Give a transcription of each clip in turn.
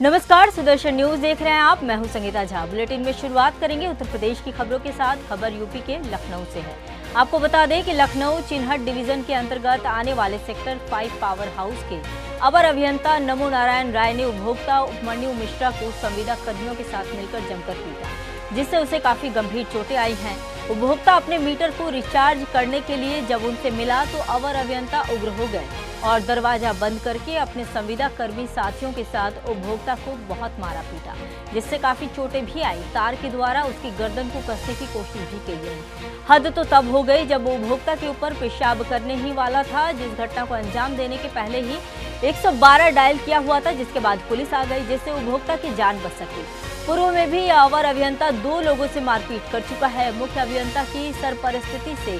नमस्कार, सुदर्शन न्यूज देख रहे हैं आप। मैं हूं संगीता झा। बुलेटिन में शुरुआत करेंगे उत्तर प्रदेश की खबरों के साथ। खबर यूपी के लखनऊ से है। आपको बता दें कि लखनऊ चिन्हट डिवीजन के अंतर्गत आने वाले सेक्टर 5 पावर हाउस के अवर अभियंता नमो नारायण राय ने उपभोक्ता उपमन्यु मिश्रा को संविदा कर्मियों के साथ मिलकर जमकर पीटा, जिससे उसे काफी गंभीर चोटें आई हैं। उपभोक्ता अपने मीटर को रिचार्ज करने के लिए जब उनसे मिला तो अवर अभियंता उग्र हो गए और दरवाजा बंद करके अपने संविदा कर्मी साथियों के साथ उपभोक्ता को बहुत मारा पीटा, जिससे काफी चोटें भी आई। तार के द्वारा उसकी गर्दन को कसने की कोशिश भी की गई। हद तो तब हो गई जब उपभोक्ता के ऊपर पेशाब करने ही वाला था। जिस घटना को अंजाम देने के पहले ही 112 डायल किया हुआ था, जिसके बाद पुलिस आ गई, जिससे उपभोक्ता की जान बच सकी। पूर्व में भी अवर अभियंता 2 लोगों से मारपीट कर चुका है। मुख्य अभियंता की सरपरस्ती से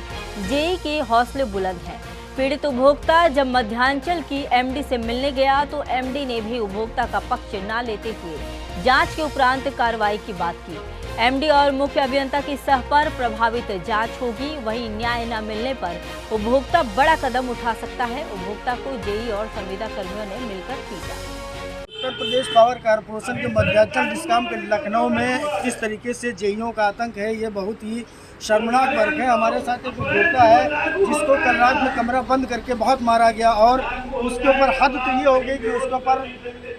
जेई के हौसले बुलंद हैं। पीड़ित उपभोक्ता जब मध्यांचल की एमडी से मिलने गया तो एमडी ने भी उपभोक्ता का पक्ष न लेते हुए जांच के उपरांत कार्रवाई की बात की। एमडी और मुख्य अभियंता की सह पर प्रभावित जांच होगी। वहीं न्याय न मिलने पर उपभोक्ता बड़ा कदम उठा सकता है। उपभोक्ता को जेई और संविदा कर्मियों ने मिलकर पीटा। उत्तर प्रदेश पावर कारपोरेशन के मध्यांचल डिस्कॉम के लखनऊ में किस तरीके से जेईओं का आतंक है, ये बहुत ही शर्मनाक वर्क है। हमारे साथ एक उपभोक्ता है जिसको कल रात में कमरा बंद करके बहुत मारा गया और उसके ऊपर हद तो ये हो गई कि उसके ऊपर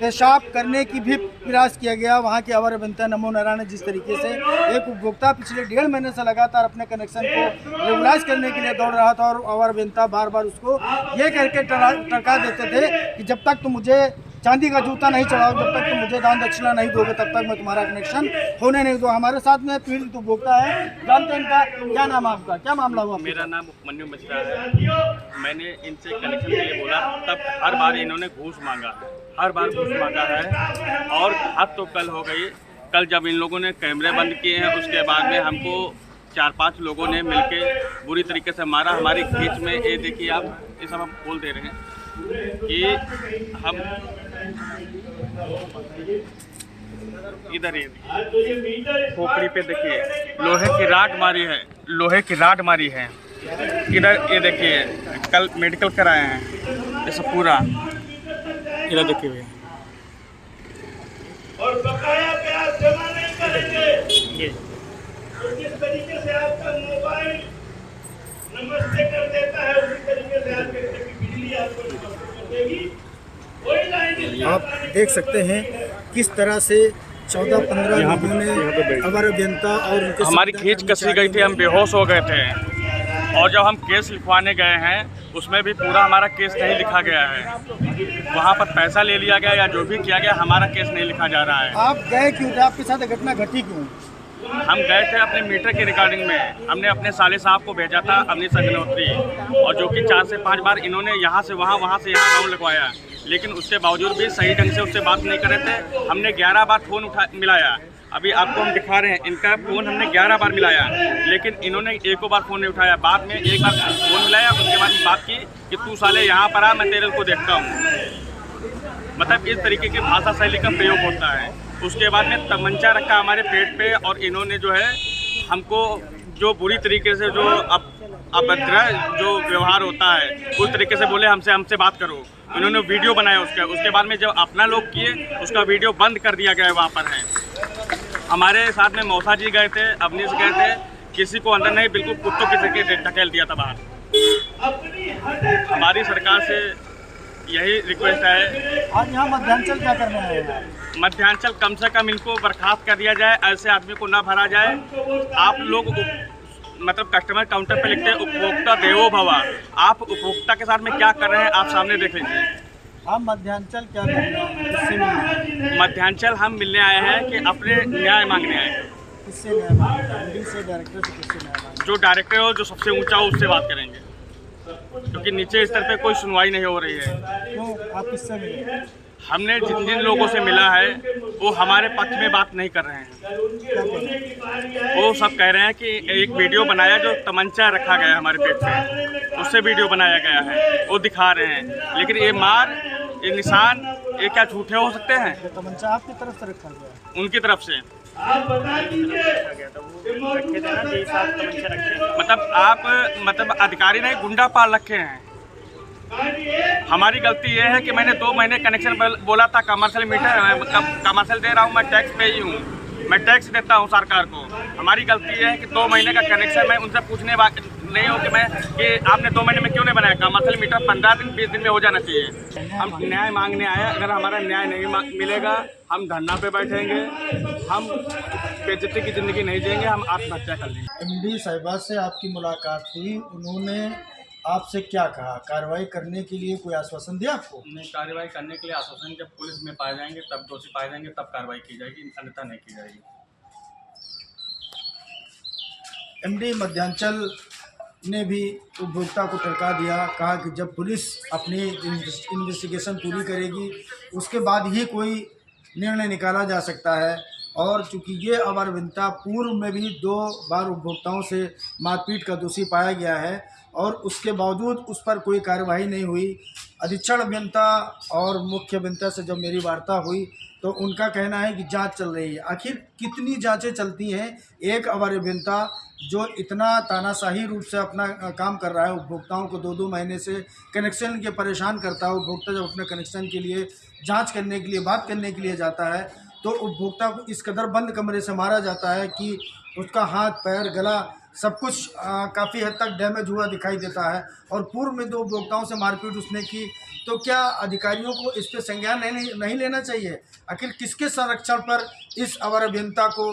पेशाब करने की भी प्रयास किया गया। वहाँ के अवर अभियंता नमो नारायण ने जिस तरीके से एक उपभोक्ता पिछले 1.5 महीने से लगातार अपने कनेक्शन को रेगुलाइज करने के लिए दौड़ रहा था और अवर अभियंता बार बार उसको ये करके टरका देते थे कि जब तक तुम मुझे चांदी का जूता नहीं चढ़ाओ, जब तक तुम मुझे दान दक्षिणा नहीं दोगे तब तक मैं तुम्हारा कनेक्शन होने नहीं दूँ। हमारे साथ में पीड़ित उपभोक्ता है, जानते हैं इनका क्या नाम है, आपका क्या मामला हुआ? मेरा नाम उपमन्यु मिश्रा है। मैंने इनसे कनेक्शन के लिए बोला, तब हर बार इन्होंने घूस मांगा, हर बार घूस मांगा है और हद तो कल हो गई। कल जब इन लोगों ने कैमरे बंद किए हैं उसके बाद में हमको 4-5 लोगों ने मिलके बुरी तरीके से मारा। हमारी खींच में ये देखिए, आप ये सब हम बोल दे रहे हैं कि हम इधर ही खोपड़ी पे देखिए लोहे की राड मारी है, लोहे की राड मारी है। इधर ये देखिए, कल मेडिकल कराए हैं, ये सब पूरा इधर देखिए भैया। और बकाया ब्याज जमा नहीं करेंगे तो जिस तरीके से आपका मोबाइल नमस्ते कर देता है उसी तरीके से आपके घर की बिजली आपको नमस्ते कर देगी। आप देख सकते हैं किस तरह से 14-15 लोगों ने अवर अभियंता और उनके हमारी खींच कसी गई थी, हम बेहोश हो गए थे और जब हम केस लिखवाने गए हैं उसमें भी पूरा हमारा केस नहीं लिखा गया है। वहाँ पर पैसा ले लिया गया या जो भी किया गया, हमारा केस नहीं लिखा जा रहा है। आप गए क्यों थे? आपके साथ घटना घटी क्यों? हम गए थे अपने मीटर की रिकॉर्डिंग में। हमने अपने साले साहब को भेजा था, अवनीश अग्निहोत्री, और जो कि 4 से 5 बार इन्होंने यहाँ से वहाँ, वहाँ से यहाँ राउंड लगवाया, लेकिन उसके बावजूद भी सही ढंग से उससे बात नहीं कर रहे थे। हमने 11 बार फ़ोन मिलाया। अभी आपको हम दिखा रहे हैं, इनका फ़ोन हमने 11 बार मिलाया, लेकिन इन्होंने एको बार फ़ोन नहीं उठाया। बाद में एक बार फ़ोन मिलाया, उसके बाद में बात की कि तू साले यहाँ पर आ, मैं तेरे को देखता हूँ। मतलब इस तरीके की भाषा शैली का प्रयोग होता है। उसके बाद में तमंचा रखा हमारे पेट पे और इन्होंने जो है हमको जो बुरी तरीके से जो अभद्र जो व्यवहार होता है उस तरीके से बोले, हमसे बात करो। इन्होंने वीडियो बनाया उसके बाद में जब अपना लोग किए उसका वीडियो बंद कर दिया गया। वहाँ पर है हमारे साथ में मौसा जी गए थे, अवनीश गए थे, किसी को अंदर नहीं, बिल्कुल कुत्तों की तरह ढकेल दिया था बाहर। हमारी सरकार से यही रिक्वेस्ट है। आज यहाँ मध्यांचल क्या करने आए हैं? मध्यांचल कम से कम इनको बर्खास्त कर दिया जाए, ऐसे आदमी को ना भरा जाए। आप लोग मतलब कस्टमर काउंटर पे लिखते हैं उपभोक्ता देवो भवा, आप उपभोक्ता के साथ में क्या कर रहे हैं आप सामने देख लीजिए। आप मध्यांचल क्या करने आए हैं? किससे मिलने? मध्यांचल हम मिलने आए हैं कि अपने न्याय मांगने आए हैं। किससे न्याय मांगने? एमडी से, डायरेक्टर से किससे न्याय मांगने? जो डायरेक्टर हो, जो सबसे ऊंचा हो, उससे बात करेंगे, क्योंकि नीचे स्तर पे कोई सुनवाई नहीं हो रही है। क्यों? आप किससे मिले? हमने जिन जिन लोगों से मिला है वो हमारे पक्ष में बात नहीं कर रहे हैं। क्या कह रहे हैं? वो सब कह रहे हैं कि एक वीडियो बनाया जो तमंचा रखा गया है हमारे पेट पे, उससे वीडियो बनाया गया है, वो दिखा रहे हैं। लेकिन ये मार, ये निशान, ये क्या झूठे हो सकते हैं? ये तमंचा आपकी तरफ से रखा गया है? उनकी तरफ से मतलब आप अधिकारी नहीं, गुंडा पाल रखे हैं। हमारी गलती ये है कि मैंने 2 महीने कनेक्शन बोला था, कमर्शियल मीटर कमर्शियल दे रहा हूँ, मैं टैक्स पे ही हूँ, मैं टैक्स देता हूँ सरकार को। हमारी गलती ये है कि 2 महीने का कनेक्शन मैं उनसे पूछने नहीं हो कि आपने 2 महीने में क्यों नहीं बनाया। कमर्शियल मीटर 15 दिन 20 दिन में हो जाना चाहिए। हम न्याय मांगने आए, अगर हमारा न्याय नहीं मिलेगा हम धरना पे बैठेंगे, हम बेइज्जती की ज़िंदगी नहीं जिएंगे, हम आत्महत्या कर लेंगे। एमडी साहिबा से आपकी मुलाकात हुई, उन्होंने आपसे क्या कहा? कार्रवाई करने के लिए कोई आश्वासन दिया आपको? नहीं, कार्रवाई करने के लिए आश्वासन जब पुलिस में पाए जाएंगे, तब दोषी पाए जाएंगे, तब कार्रवाई की जाएगी, अन्यथा नहीं की जाएगी। एमडी मध्यांचल ने भी उपभोक्ता को टरका दिया, कहा कि जब पुलिस अपनी इन्वेस्टिगेशन पूरी करेगी उसके बाद ही कोई निर्णय निकाला जा सकता है। और चूंकि ये अवरविनता पूर्व में भी 2 बार उपभोक्ताओं से मारपीट का दोषी पाया गया है और उसके बावजूद उस पर कोई कार्यवाही नहीं हुई। अधीक्षण अभियंता और मुख्य अभियंता से जब मेरी वार्ता हुई तो उनका कहना है कि जांच चल रही है। आखिर कितनी जांचें चलती हैं? एक अवर अभियंता जो इतना तानाशाही रूप से अपना काम कर रहा है, उपभोक्ताओं को 2-2 महीने से कनेक्शन के परेशान करता है। उपभोक्ता जब अपने कनेक्शन के लिए जांच करने के लिए, बात करने के लिए जाता है तो उपभोक्ता को इस कदर बंद कमरे से मारा जाता है कि उसका हाथ, पैर, गला सब कुछ काफ़ी हद तक डैमेज हुआ दिखाई देता है। और पूर्व में 2 उपभोक्ताओं से मारपीट उसने की, तो क्या अधिकारियों को इस पर संज्ञान नहीं लेना चाहिए? आखिर किसके संरक्षण पर इस अवर अभियंता को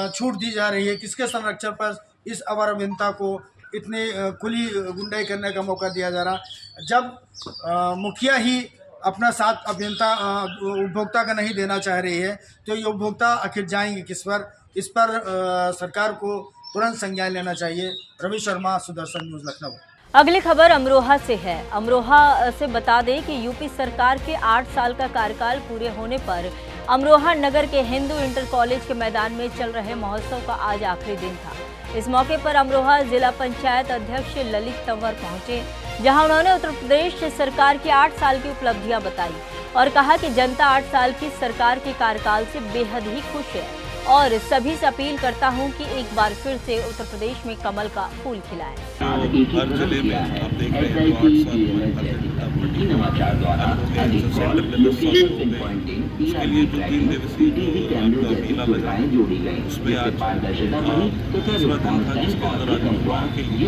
छूट दी जा रही है? किसके संरक्षण पर इस अवर अभियंता को इतने खुली गुंडाई करने का मौका दिया जा रहा? जब मुखिया ही अपना साथ अभियंता उपभोक्ता का नहीं देना चाह रही है तो ये उपभोक्ता आखिर जाएंगे किस पर? इस पर सरकार को तुरंत संज्ञान लेना चाहिए। रवि शर्मा, सुदर्शन न्यूज़, लखनऊ। अगली खबर अमरोहा से है। अमरोहा से बता दें कि यूपी सरकार के 8 साल का कार्यकाल पूरे होने पर अमरोहा नगर के हिंदू इंटर कॉलेज के मैदान में चल रहे महोत्सव का आज आखिरी दिन था। इस मौके पर अमरोहा जिला पंचायत अध्यक्ष ललित तंवर पहुंचे, जहां उन्होंने उत्तर प्रदेश सरकार की 8 साल की उपलब्धियां बताई और कहा कि जनता 8 साल की सरकार के कार्यकाल से बेहद ही खुश है और सभी से अपील करता हूं कि एक बार फिर से उत्तर प्रदेश में कमल का फूल खिलाएं। हर जिले में आप देख रहे हैं 8 साल उसके लिए जो 3 दिवसीय मेला लगा उसमें आज दूसरा दिन था, जिसके अंदर आज युवाओं के लिए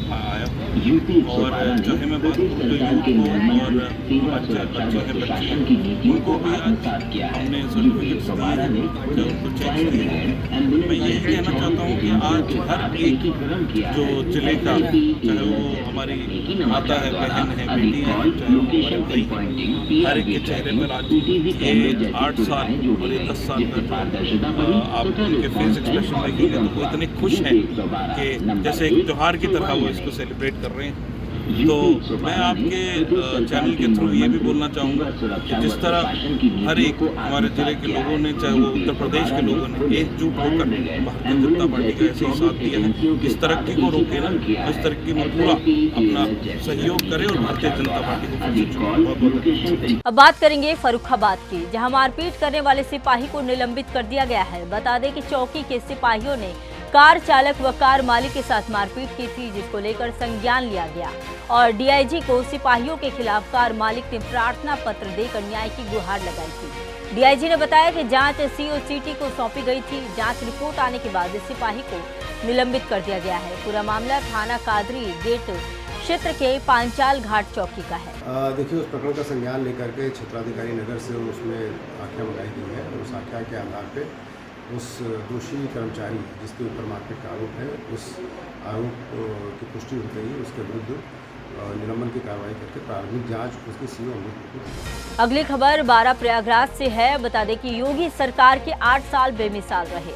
आया और चाहे मैं बात करूँ तो युवकों और बच्चे हैं, बच्ची उनको भी आज हमने सर्टिफिकेट्स दिए, उनको चेक दिए। मैं यही कहना चाहता हूँ कि आज हर एक जो जिले का, चाहे वो हमारी माता है, बहन है, बेटियाँ हैं, चाहे वो हमारे भाई, हर एक के चेहरे पर आज ये 8 साल और ये 10 साल तक आप उनके फेस एक्सप्रेशन देखेंगे तो वो इतने खुश हैं कि जैसे एक त्यौहार की तरह वो इसको सेलिब्रेट कर रहे हैं। तो मैं आपके चैनल के थ्रू ये भी बोलना चाहूँगा कि जिस तरह हर एक हमारे जिले के लोगों ने, चाहे वो उत्तर प्रदेश के लोगों ने एकजुट होकर भारतीय जनता पार्टी का ऐसे ही साथ दिया है, इस तरक्की को रोके ना, इस तरक्की में पूरा अपना सहयोग करे और भारतीय जनता पार्टी को फिर से बहुत बहुत। अब बात करेंगे फर्रुखाबाद की, जहां मारपीट करने वाले सिपाही को निलंबित कर दिया गया है। बता दें कि चौकी के सिपाहियों ने कार चालक व कार मालिक के साथ मारपीट की थी, जिसको लेकर संज्ञान लिया गया और डीआईजी को सिपाहियों के खिलाफ कार मालिक ने प्रार्थना पत्र देकर न्याय की गुहार लगाई थी। डीआईजी ने बताया कि जांच सीओसीटी को सौंपी गई थी। जांच रिपोर्ट आने के बाद सिपाही को निलंबित कर दिया गया है। पूरा मामला थाना कादरी गेट क्षेत्र के पांचाल घाट चौकी का है। देखिए, उस प्रकरण का संज्ञान लेकर के क्षेत्राधिकारी नगर से उसमें आख्या मंगाई गई है और उस आख्या के आधार पे उस दोषी कर्मचारी जिसके ऊपर मारपीट का आरोप है, उस आरोप की पुष्टि हो गई, उसके विरुद्ध निलंबन की कार्रवाई करके प्रारंभिक जांच उसकी सीओ अमृत। अगली खबर 12 प्रयागराज से है। बता दें कि योगी सरकार के 8 साल बेमिसाल रहे,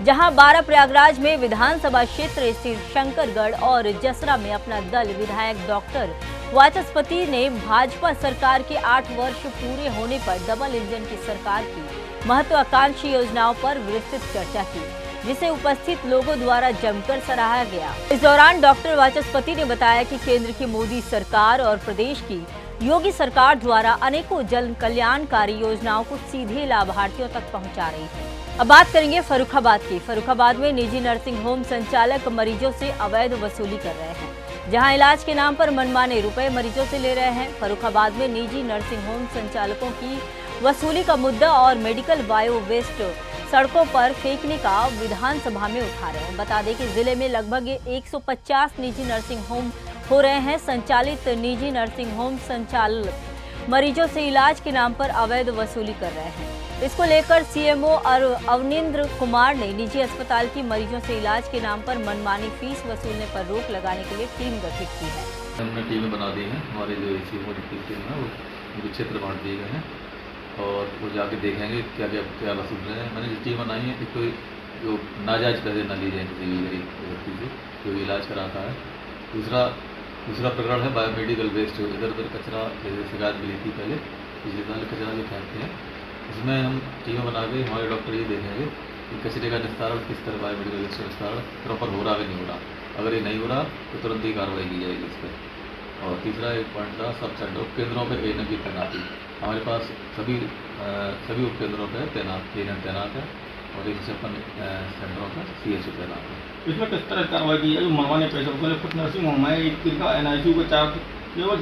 जहां 12 प्रयागराज में विधानसभा क्षेत्र स्थित शंकरगढ़ और जसरा में अपना दल विधायक डॉक्टर वाचस्पति ने भाजपा सरकार के 8 वर्ष पूरे होने पर डबल इंजन की सरकार की महत्वाकांक्षी योजनाओं पर विस्तृत चर्चा की, जिसे उपस्थित लोगों द्वारा जमकर सराहा गया। इस दौरान डॉक्टर वाचस्पति ने बताया कि केंद्र की मोदी सरकार और प्रदेश की योगी सरकार द्वारा अनेकों जन कल्याणकारी योजनाओं को सीधे लाभार्थियों तक पहुंचा रही है। अब बात करेंगे फर्रुखाबाद की। फर्रुखाबाद में निजी नर्सिंग होम संचालक मरीजों से अवैध वसूली कर रहे हैं, जहां इलाज के नाम पर मनमाने रुपए मरीजों से ले रहे हैं। फर्रुखाबाद में निजी नर्सिंग होम संचालकों की वसूली का मुद्दा और मेडिकल बायो वेस्ट सड़कों पर फेंकने का विधानसभा में उठा रहे हैं। बता दें कि जिले में लगभग 150 निजी नर्सिंग होम हो रहे हैं। संचालित निजी नर्सिंग होम संचालक मरीजों से इलाज के नाम पर अवैध वसूली कर रहे हैं। इसको लेकर सीएमओ और अवनिंद्र कुमार ने निजी अस्पताल की मरीजों से इलाज के नाम पर मनमानी फीस वसूलने पर रोक लगाने के लिए टीम गठित की है। हमने टीमें बना दी हैं, हमारे जो सीएमओ टीम है वो उनको क्षेत्र बांट दिए गए हैं और वो जाके देखेंगे क्या वसूल रहे हैं। मैंने जो टीम बनाई है, एक तो जो नाजायज़ पैसे न लिए जाए किसी भी गरीब व्यक्ति से जो इलाज कराता है। दूसरा प्रकरण है बायोमेडिकल वेस्ट, जो इधर उधर कचरा जैसे शिकायत मिली थी पहले पिछले साल कचरा जो फेंकते हैं, इसमें हम टीमें बना के हमारे डॉक्टर ये देखेंगे कि कचरे का निस्तारण किस तरह बायोमेडिकल वेस्ट का निस्तारण प्रॉपर हो रहा है नहीं हो रहा। अगर ये नहीं हो रहा तो तुरंत ही कार्रवाई की जाएगी इस पर। और तीसरा एक पॉइंट था सब सेंटर उपकेंद्रों पर एएनएम की तैनाती। हमारे पास सभी उपकेंद्रों पर एएनएम तैनात है और 156 सेंटरों पर सीएचओ तैनात है। इसमें किस तरह कार्रवाई की है? जो मनमाने पैसे वसूले, कुछ नर्सिंग होम है, एक दिन का एनआईसीयू का चार्ज केवल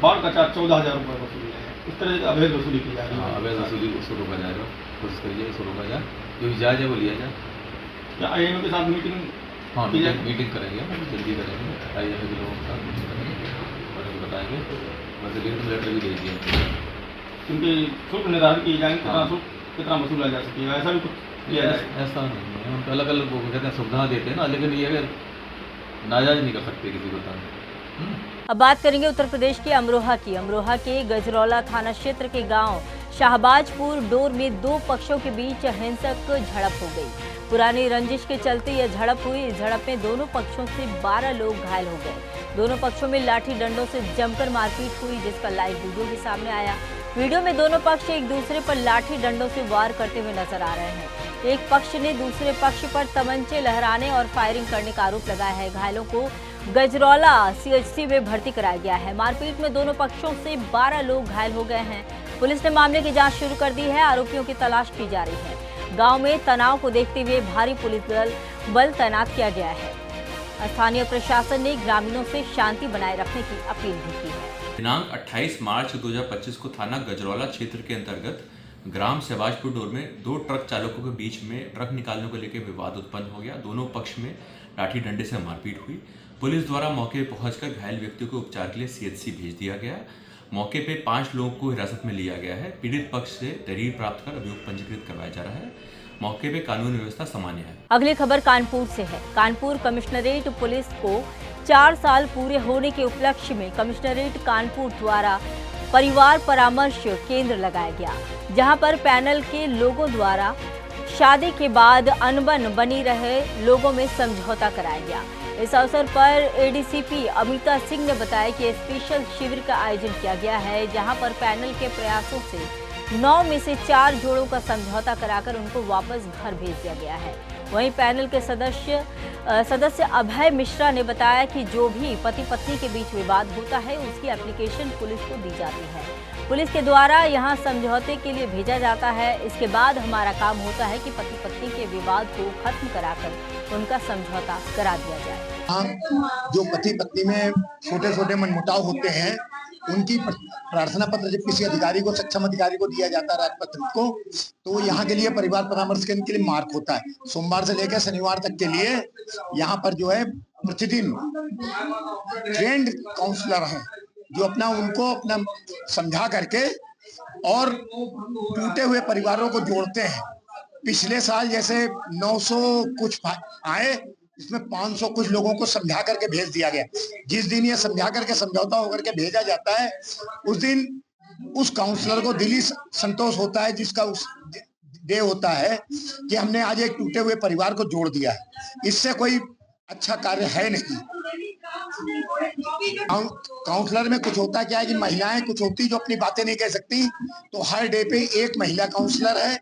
बाढ़ का चार्ज 14,000 रुपये वसूल है। इस तरह से अवैध वसूली की जा रही है। हाँ, अवैध वसूली उसको रोका जाएगा, कोशिश करिए इसको रोका जाए, जो जायज़ है वो लिया जाए। क्या आईएमए के साथ मीटिंग? हाँ, मीटिंग करेंगे, जल्दी करेंगे, आईएमए के लोगों के साथ मीटिंग करेंगे और उनको बताएंगे। वैसे रिटन लेटर भी भेज दिया क्योंकि शुल्क निर्धारित किए जाएंगे, कितना वसूला जा सकेगा, ऐसा भी कुछ किया जाए? ऐसा नहीं है, हम तो अलग अलग वो कहते हैं सुविधा देते हैं ना, लेकिन ये अगर नाजायज़ नहीं कर सकते किसी को तो। अब बात करेंगे उत्तर प्रदेश के अमरोहा की। अमरोहा के गजरौला थाना क्षेत्र के गांव शाहबाजपुर डोर में दो पक्षों के बीच हिंसक झड़प हो गई। पुरानी रंजिश के चलते यह झड़प हुई। इस झड़प में दोनों पक्षों से 12 लोग घायल हो गए। दोनों पक्षों में लाठी डंडों से जमकर मारपीट हुई, जिसका लाइव वीडियो भी सामने आया। वीडियो में दोनों पक्ष एक दूसरे पर लाठी डंडों से वार करते हुए नजर आ रहे हैं। एक पक्ष ने दूसरे पक्ष पर तमंचे लहराने और फायरिंग करने का आरोप लगाया है। घायलों को गजरौला सीएचसी में भर्ती कराया गया है। मारपीट में दोनों पक्षों से 12 लोग घायल हो गए हैं। पुलिस ने मामले की जांच शुरू कर दी है। आरोपियों की तलाश की जा रही है। गांव में तनाव को देखते हुए भारी पुलिस बल तैनात किया गया है। स्थानीय प्रशासन ने ग्रामीणों से शांति बनाए रखने की अपील भी की है। दिनांक 28 मार्च 2025 को थाना गजरौला क्षेत्र के अंतर्गत ग्राम शहबाजपुर डोर में दो ट्रक चालकों के बीच में ट्रक निकालने को लेकर विवाद उत्पन्न हो गया। दोनों पक्ष में लाठी डंडे से मारपीट हुई। पुलिस द्वारा मौके पर पहुंचकर घायल व्यक्तियों को उपचार के लिए सीएचसी भेज दिया गया। मौके पे 5 लोगों को हिरासत में लिया गया है। पीड़ित पक्ष से तहरीर प्राप्त कर अभियोग पंजीकृत करवाया जा रहा है। मौके पे कानून व्यवस्था सामान्य है। अगली खबर कानपुर से है। कानपुर कमिश्नरेट पुलिस को 4 साल पूरे होने के उपलक्ष्य में कमिश्नरेट कानपुर द्वारा परिवार परामर्श केंद्र लगाया गया, जहां पर पैनल के लोगों द्वारा शादी के बाद अनबन बनी रहे लोगों में समझौता कराया गया। इस अवसर पर एडीसीपी अमिता सिंह ने बताया कि स्पेशल शिविर का आयोजन किया गया है, जहां पर पैनल के प्रयासों से 9 में से 4 जोड़ों का समझौता कराकर उनको वापस घर भेज दिया गया है। वहीं पैनल के सदस्य अभय मिश्रा ने बताया कि जो भी पति पत्नी के बीच विवाद होता है उसकी एप्लीकेशन पुलिस को दी जाती है। पुलिस के द्वारा यहां समझौते के लिए भेजा जाता है। इसके बाद हमारा काम होता है कि पति पत्नी के विवाद को खत्म कराकर उनका समझौता करा दिया जाए। जो पति पत्नी में छोटे छोटे मनमुटाव होते हैं, उनकी प्रार्थना पत्र जब किसी अधिकारी को, सक्षम अधिकारी को दिया जाता है राजपत्र को, तो यहाँ के लिए परिवार परामर्श केंद्र के लिए मार्क होता है। सोमवार से लेकर शनिवार तक के लिए यहाँ पर जो है प्रतिदिन ट्रेंड काउंसलर हैं जो उनको समझा करके और टूटे हुए परिवारों को जोड़ते हैं। पिछले साल जैसे 900 कुछ आए, इसमें 500 कुछ लोगों को समझा करके भेज दिया गया। जिस दिन ये समझा करके समझौता होकर के भेजा जाता है, उस दिन उस काउंसलर को दिली संतोष होता है, जिसका उस डे होता है कि हमने आज एक टूटे हुए परिवार को जोड़ दिया है। इससे कोई अच्छा कार्य है नहीं। काउंसलर में कुछ होता क्या है कि महिलाएं कुछ होती जो अपनी बातें नहीं कह सकती, तो हर डे पे एक महिला काउंसलर है,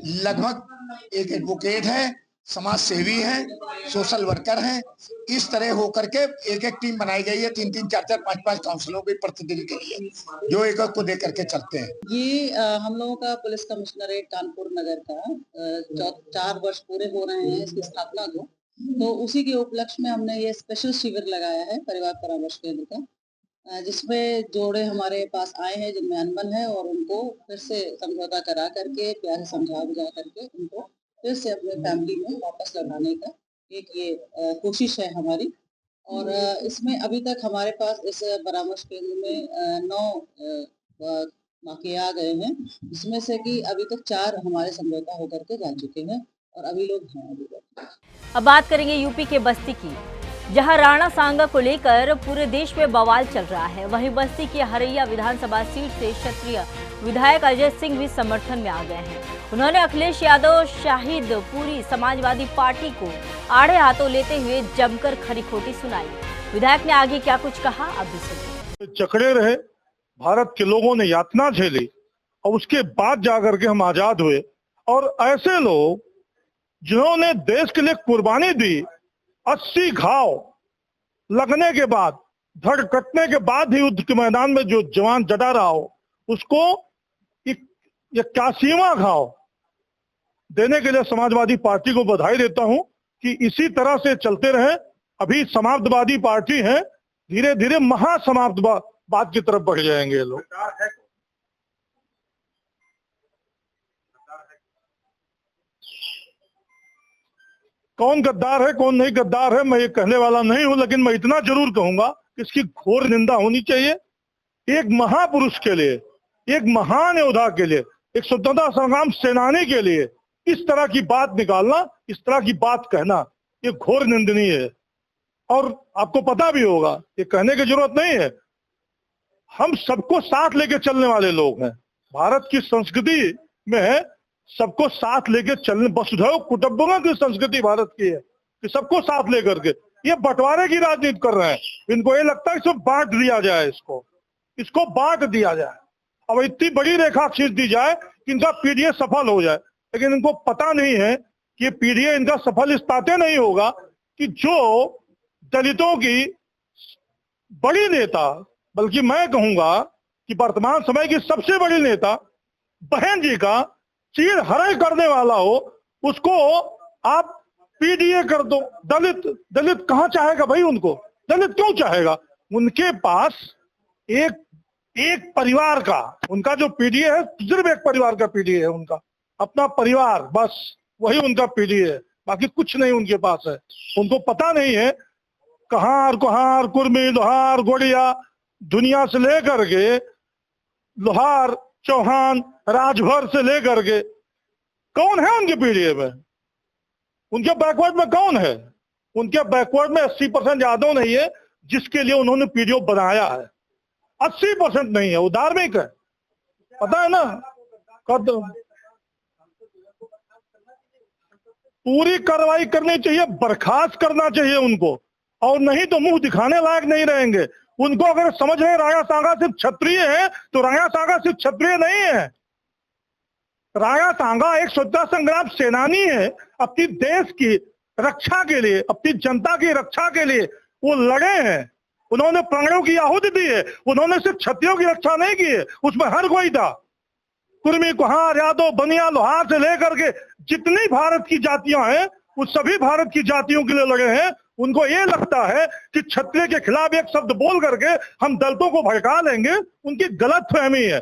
लगभग एक एडवोकेट है समाज सेवी हैं, सोशल वर्कर हैं। इस तरह होकर के एक एक टीम बनाई गई है, 3-3, 4-4, 5-5 काउंसिलों के प्रतिनिधि के लिए, जो एक एक को दे करके चलते हैं। ये हम लोगों का पुलिस कमिश्नरेट कानपुर नगर का 4 वर्ष पूरे हो रहे हैं इसकी स्थापना को, तो उसी के उपलक्ष्य में हमने ये स्पेशल शिविर लगाया है परिवार परामर्श केंद्र का, जिसमें जोड़े हमारे पास आए हैं जिनमें अनबन है, और उनको फिर से समझौता करा करके, प्यार से समझा बुझा करके उनको फिर से अपने फैमिली में वापस लौटाने का एक ये कोशिश है हमारी। और इसमें अभी तक हमारे पास इस परामर्श केंद्र में 9 वाक़े आ गए हैं, जिसमें से कि अभी तक 4 हमारे समझौता होकर के जा चुके हैं और अभी लोग हैं अभी तक। अब बात करेंगे यूपी के बस्ती की, जहां राणा सांगा को लेकर पूरे देश में बवाल चल रहा है। वहीं बस्ती की हरैया विधानसभा सीट से क्षत्रिय विधायक अजय सिंह भी समर्थन में आ गए हैं। उन्होंने अखिलेश यादव शाहिद पूरी समाजवादी पार्टी को आड़े हाथों लेते हुए जमकर खरी खोटी सुनाई। विधायक ने आगे क्या कुछ कहा, अब भी सुनिए। जकड़े रहे, भारत के लोगों ने यातना झेली और उसके बाद जाकर के हम आजाद हुए। और ऐसे लोग जिन्होंने देश के लिए कुर्बानी दी, 80 घाव लगने के बाद, धड़ कटने के बाद ही युद्ध के मैदान में जो जवान जटा रहा हो, उसको 81वां घाव देने के लिए समाजवादी पार्टी को बधाई देता हूं कि इसी तरह से चलते रहे। अभी समाजवादी पार्टी है, धीरे धीरे महासमाजवाद की तरफ बढ़ जाएंगे लोग। कौन गद्दार है कौन नहीं गद्दार है मैं ये कहने वाला नहीं हूं, लेकिन मैं इतना जरूर कहूंगा कि इसकी घोर निंदा होनी चाहिए। एक महापुरुष के लिए, एक महान योद्धा के लिए, एक स्वतंत्रता संग्राम सेनानी के लिए इस तरह की बात निकालना, इस तरह की बात कहना, ये घोर निंदनीय है। और आपको पता भी होगा, ये कहने की जरूरत नहीं है, हम सबको साथ लेके चलने वाले लोग हैं। भारत की संस्कृति में है सबको साथ लेके चलने, वसुधैव कुटुंबकम की संस्कृति भारत की है कि सबको साथ लेकर के। ये बंटवारे की राजनीति कर रहे हैं, इनको ये लगता है इसको बांट दिया जाए, इसको बांट दिया जाए। अब इतनी बड़ी रेखा खींच दी जाए कि इनका पीडीए सफल हो जाए, लेकिन इनको पता नहीं है कि पीडीए इनका सफल इस ताते नहीं होगा कि जो दलितों की बड़ी नेता, बल्कि मैं कहूंगा कि वर्तमान समय की सबसे बड़ी नेता बहन जी का चीर हरण करने वाला हो, उसको आप पीडीए कर दो। दलित कहां चाहेगा भाई उनको? दलित क्यों चाहेगा? उनके पास एक परिवार का, उनका जो पीडीए है सिर्फ एक परिवार का पीडीए है, उनका अपना परिवार, बस वही उनका पीडीए है, बाकी कुछ नहीं उनके पास है। उनको पता नहीं है कहार कुहार कुर्मी लोहार गोड़िया दुनिया से लेकर के लोहार चौहान राजभर से लेकर के कौन है उनके पीडीए में, उनके बैकवर्ड में कौन है? उनके बैकवर्ड में 80% यादव नहीं है जिसके लिए उन्होंने पीडीओ बनाया है। 80% नहीं है, वो धार्मिक है, पता है ना। पूरी कार्रवाई करनी चाहिए, बर्खास्त करना चाहिए उनको, और नहीं तो मुंह दिखाने लायक नहीं रहेंगे। उनको अगर समझ रहे राणा सांगा सिर्फ क्षत्रिय है, तो राणा सांगा सिर्फ क्षत्रिय नहीं है। राणा सांगा एक स्वतंत्रता संग्राम सेनानी है। अपनी देश की रक्षा के लिए, अपनी जनता की रक्षा के लिए वो लड़े हैं, उन्होंने प्राणों की आहुति दी है। उन्होंने सिर्फ क्षत्रियों की रक्षा नहीं की है, उसमें हर कोई था, कुर्मी कुहार यादव बनिया लोहार से लेकर के जितनी भारत की जातियां हैं, उस सभी भारत की जातियों के लिए लड़े हैं। उनको ये लगता है कि क्षत्रिय के खिलाफ एक शब्द बोल करके हम दलितों को भड़का लेंगे, उनकी गलत फहमी है।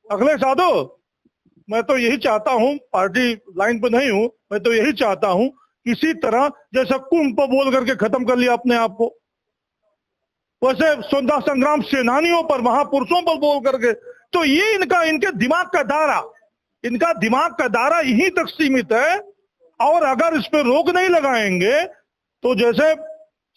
अखिलेश यादव, मैं तो यही चाहता हूं, पार्टी लाइन पे नहीं हूं, मैं तो यही चाहता हूं इसी तरह जैसा कुंभ पर बोल करके खत्म कर लिया अपने आप को, वैसे स्वतंत्रता संग्राम सेनानियों पर, महापुरुषों पर बोल करके, तो ये इनके दिमाग का दायरा यहीं तक सीमित है। और अगर इस पे रोक नहीं लगाएंगे तो जैसे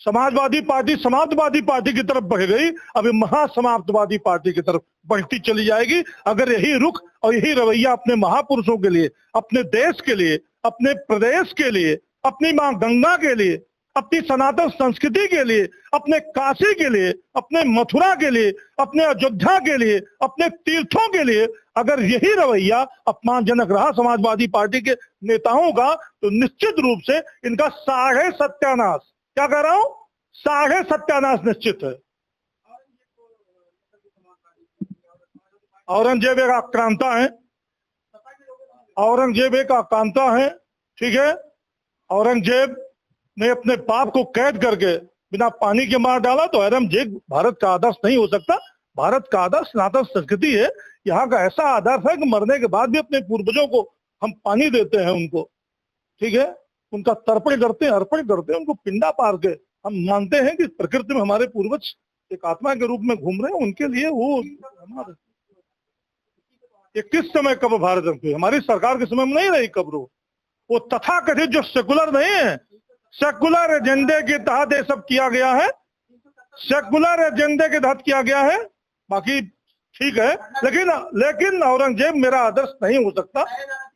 समाजवादी पार्टी की तरफ बढ़ गई, अभी महासमाजवादी पार्टी की तरफ बढ़ती चली जाएगी। अगर यही रुख और यही रवैया अपने महापुरुषों के लिए, अपने देश के लिए, अपने प्रदेश के लिए, अपनी मां गंगा के लिए, अपनी सनातन संस्कृति के लिए, अपने काशी के लिए, अपने मथुरा के लिए, अपने अयोध्या के लिए, अपने तीर्थों के लिए अगर यही रवैया अपमानजनक रहा समाजवादी पार्टी के नेताओं का तो निश्चित रूप से इनका साढ़े सत्यानाश, क्या कह रहा हूं, साढ़े सत्यानाश निश्चित है। औरंगजेब एक आक्रांता है, औरंगजेब एक आक्रांता है, ठीक है। औरंगजेब ने अपने बाप को कैद करके बिना पानी के मार डाला, तो औरंगजेब भारत का आदर्श नहीं हो सकता। भारत का आदर्श सनातन संस्कृति है। यहाँ का ऐसा आदर्श है कि मरने के बाद भी अपने पूर्वजों को हम पानी देते हैं उनको, ठीक है, उनका तर्पण करते हैं, अर्पण करते हैं, उनको पिंडा पार के। हम मानते हैं कि प्रकृति में हमारे पूर्वज एक आत्मा के रूप में घूम रहे हैं, उनके लिए वो हमारे ये किस समय कब्र भारत में, हमारी सरकार के समय में नहीं रही कब्र। वो तथाकथित जो सेकुलर नहीं है, सेकुलर एजेंडे के तहत ये सब किया गया है, सेकुलर एजेंडे के तहत किया गया है। बाकी ठीक है, लेकिन औरंगजेब मेरा आदर्श नहीं हो सकता,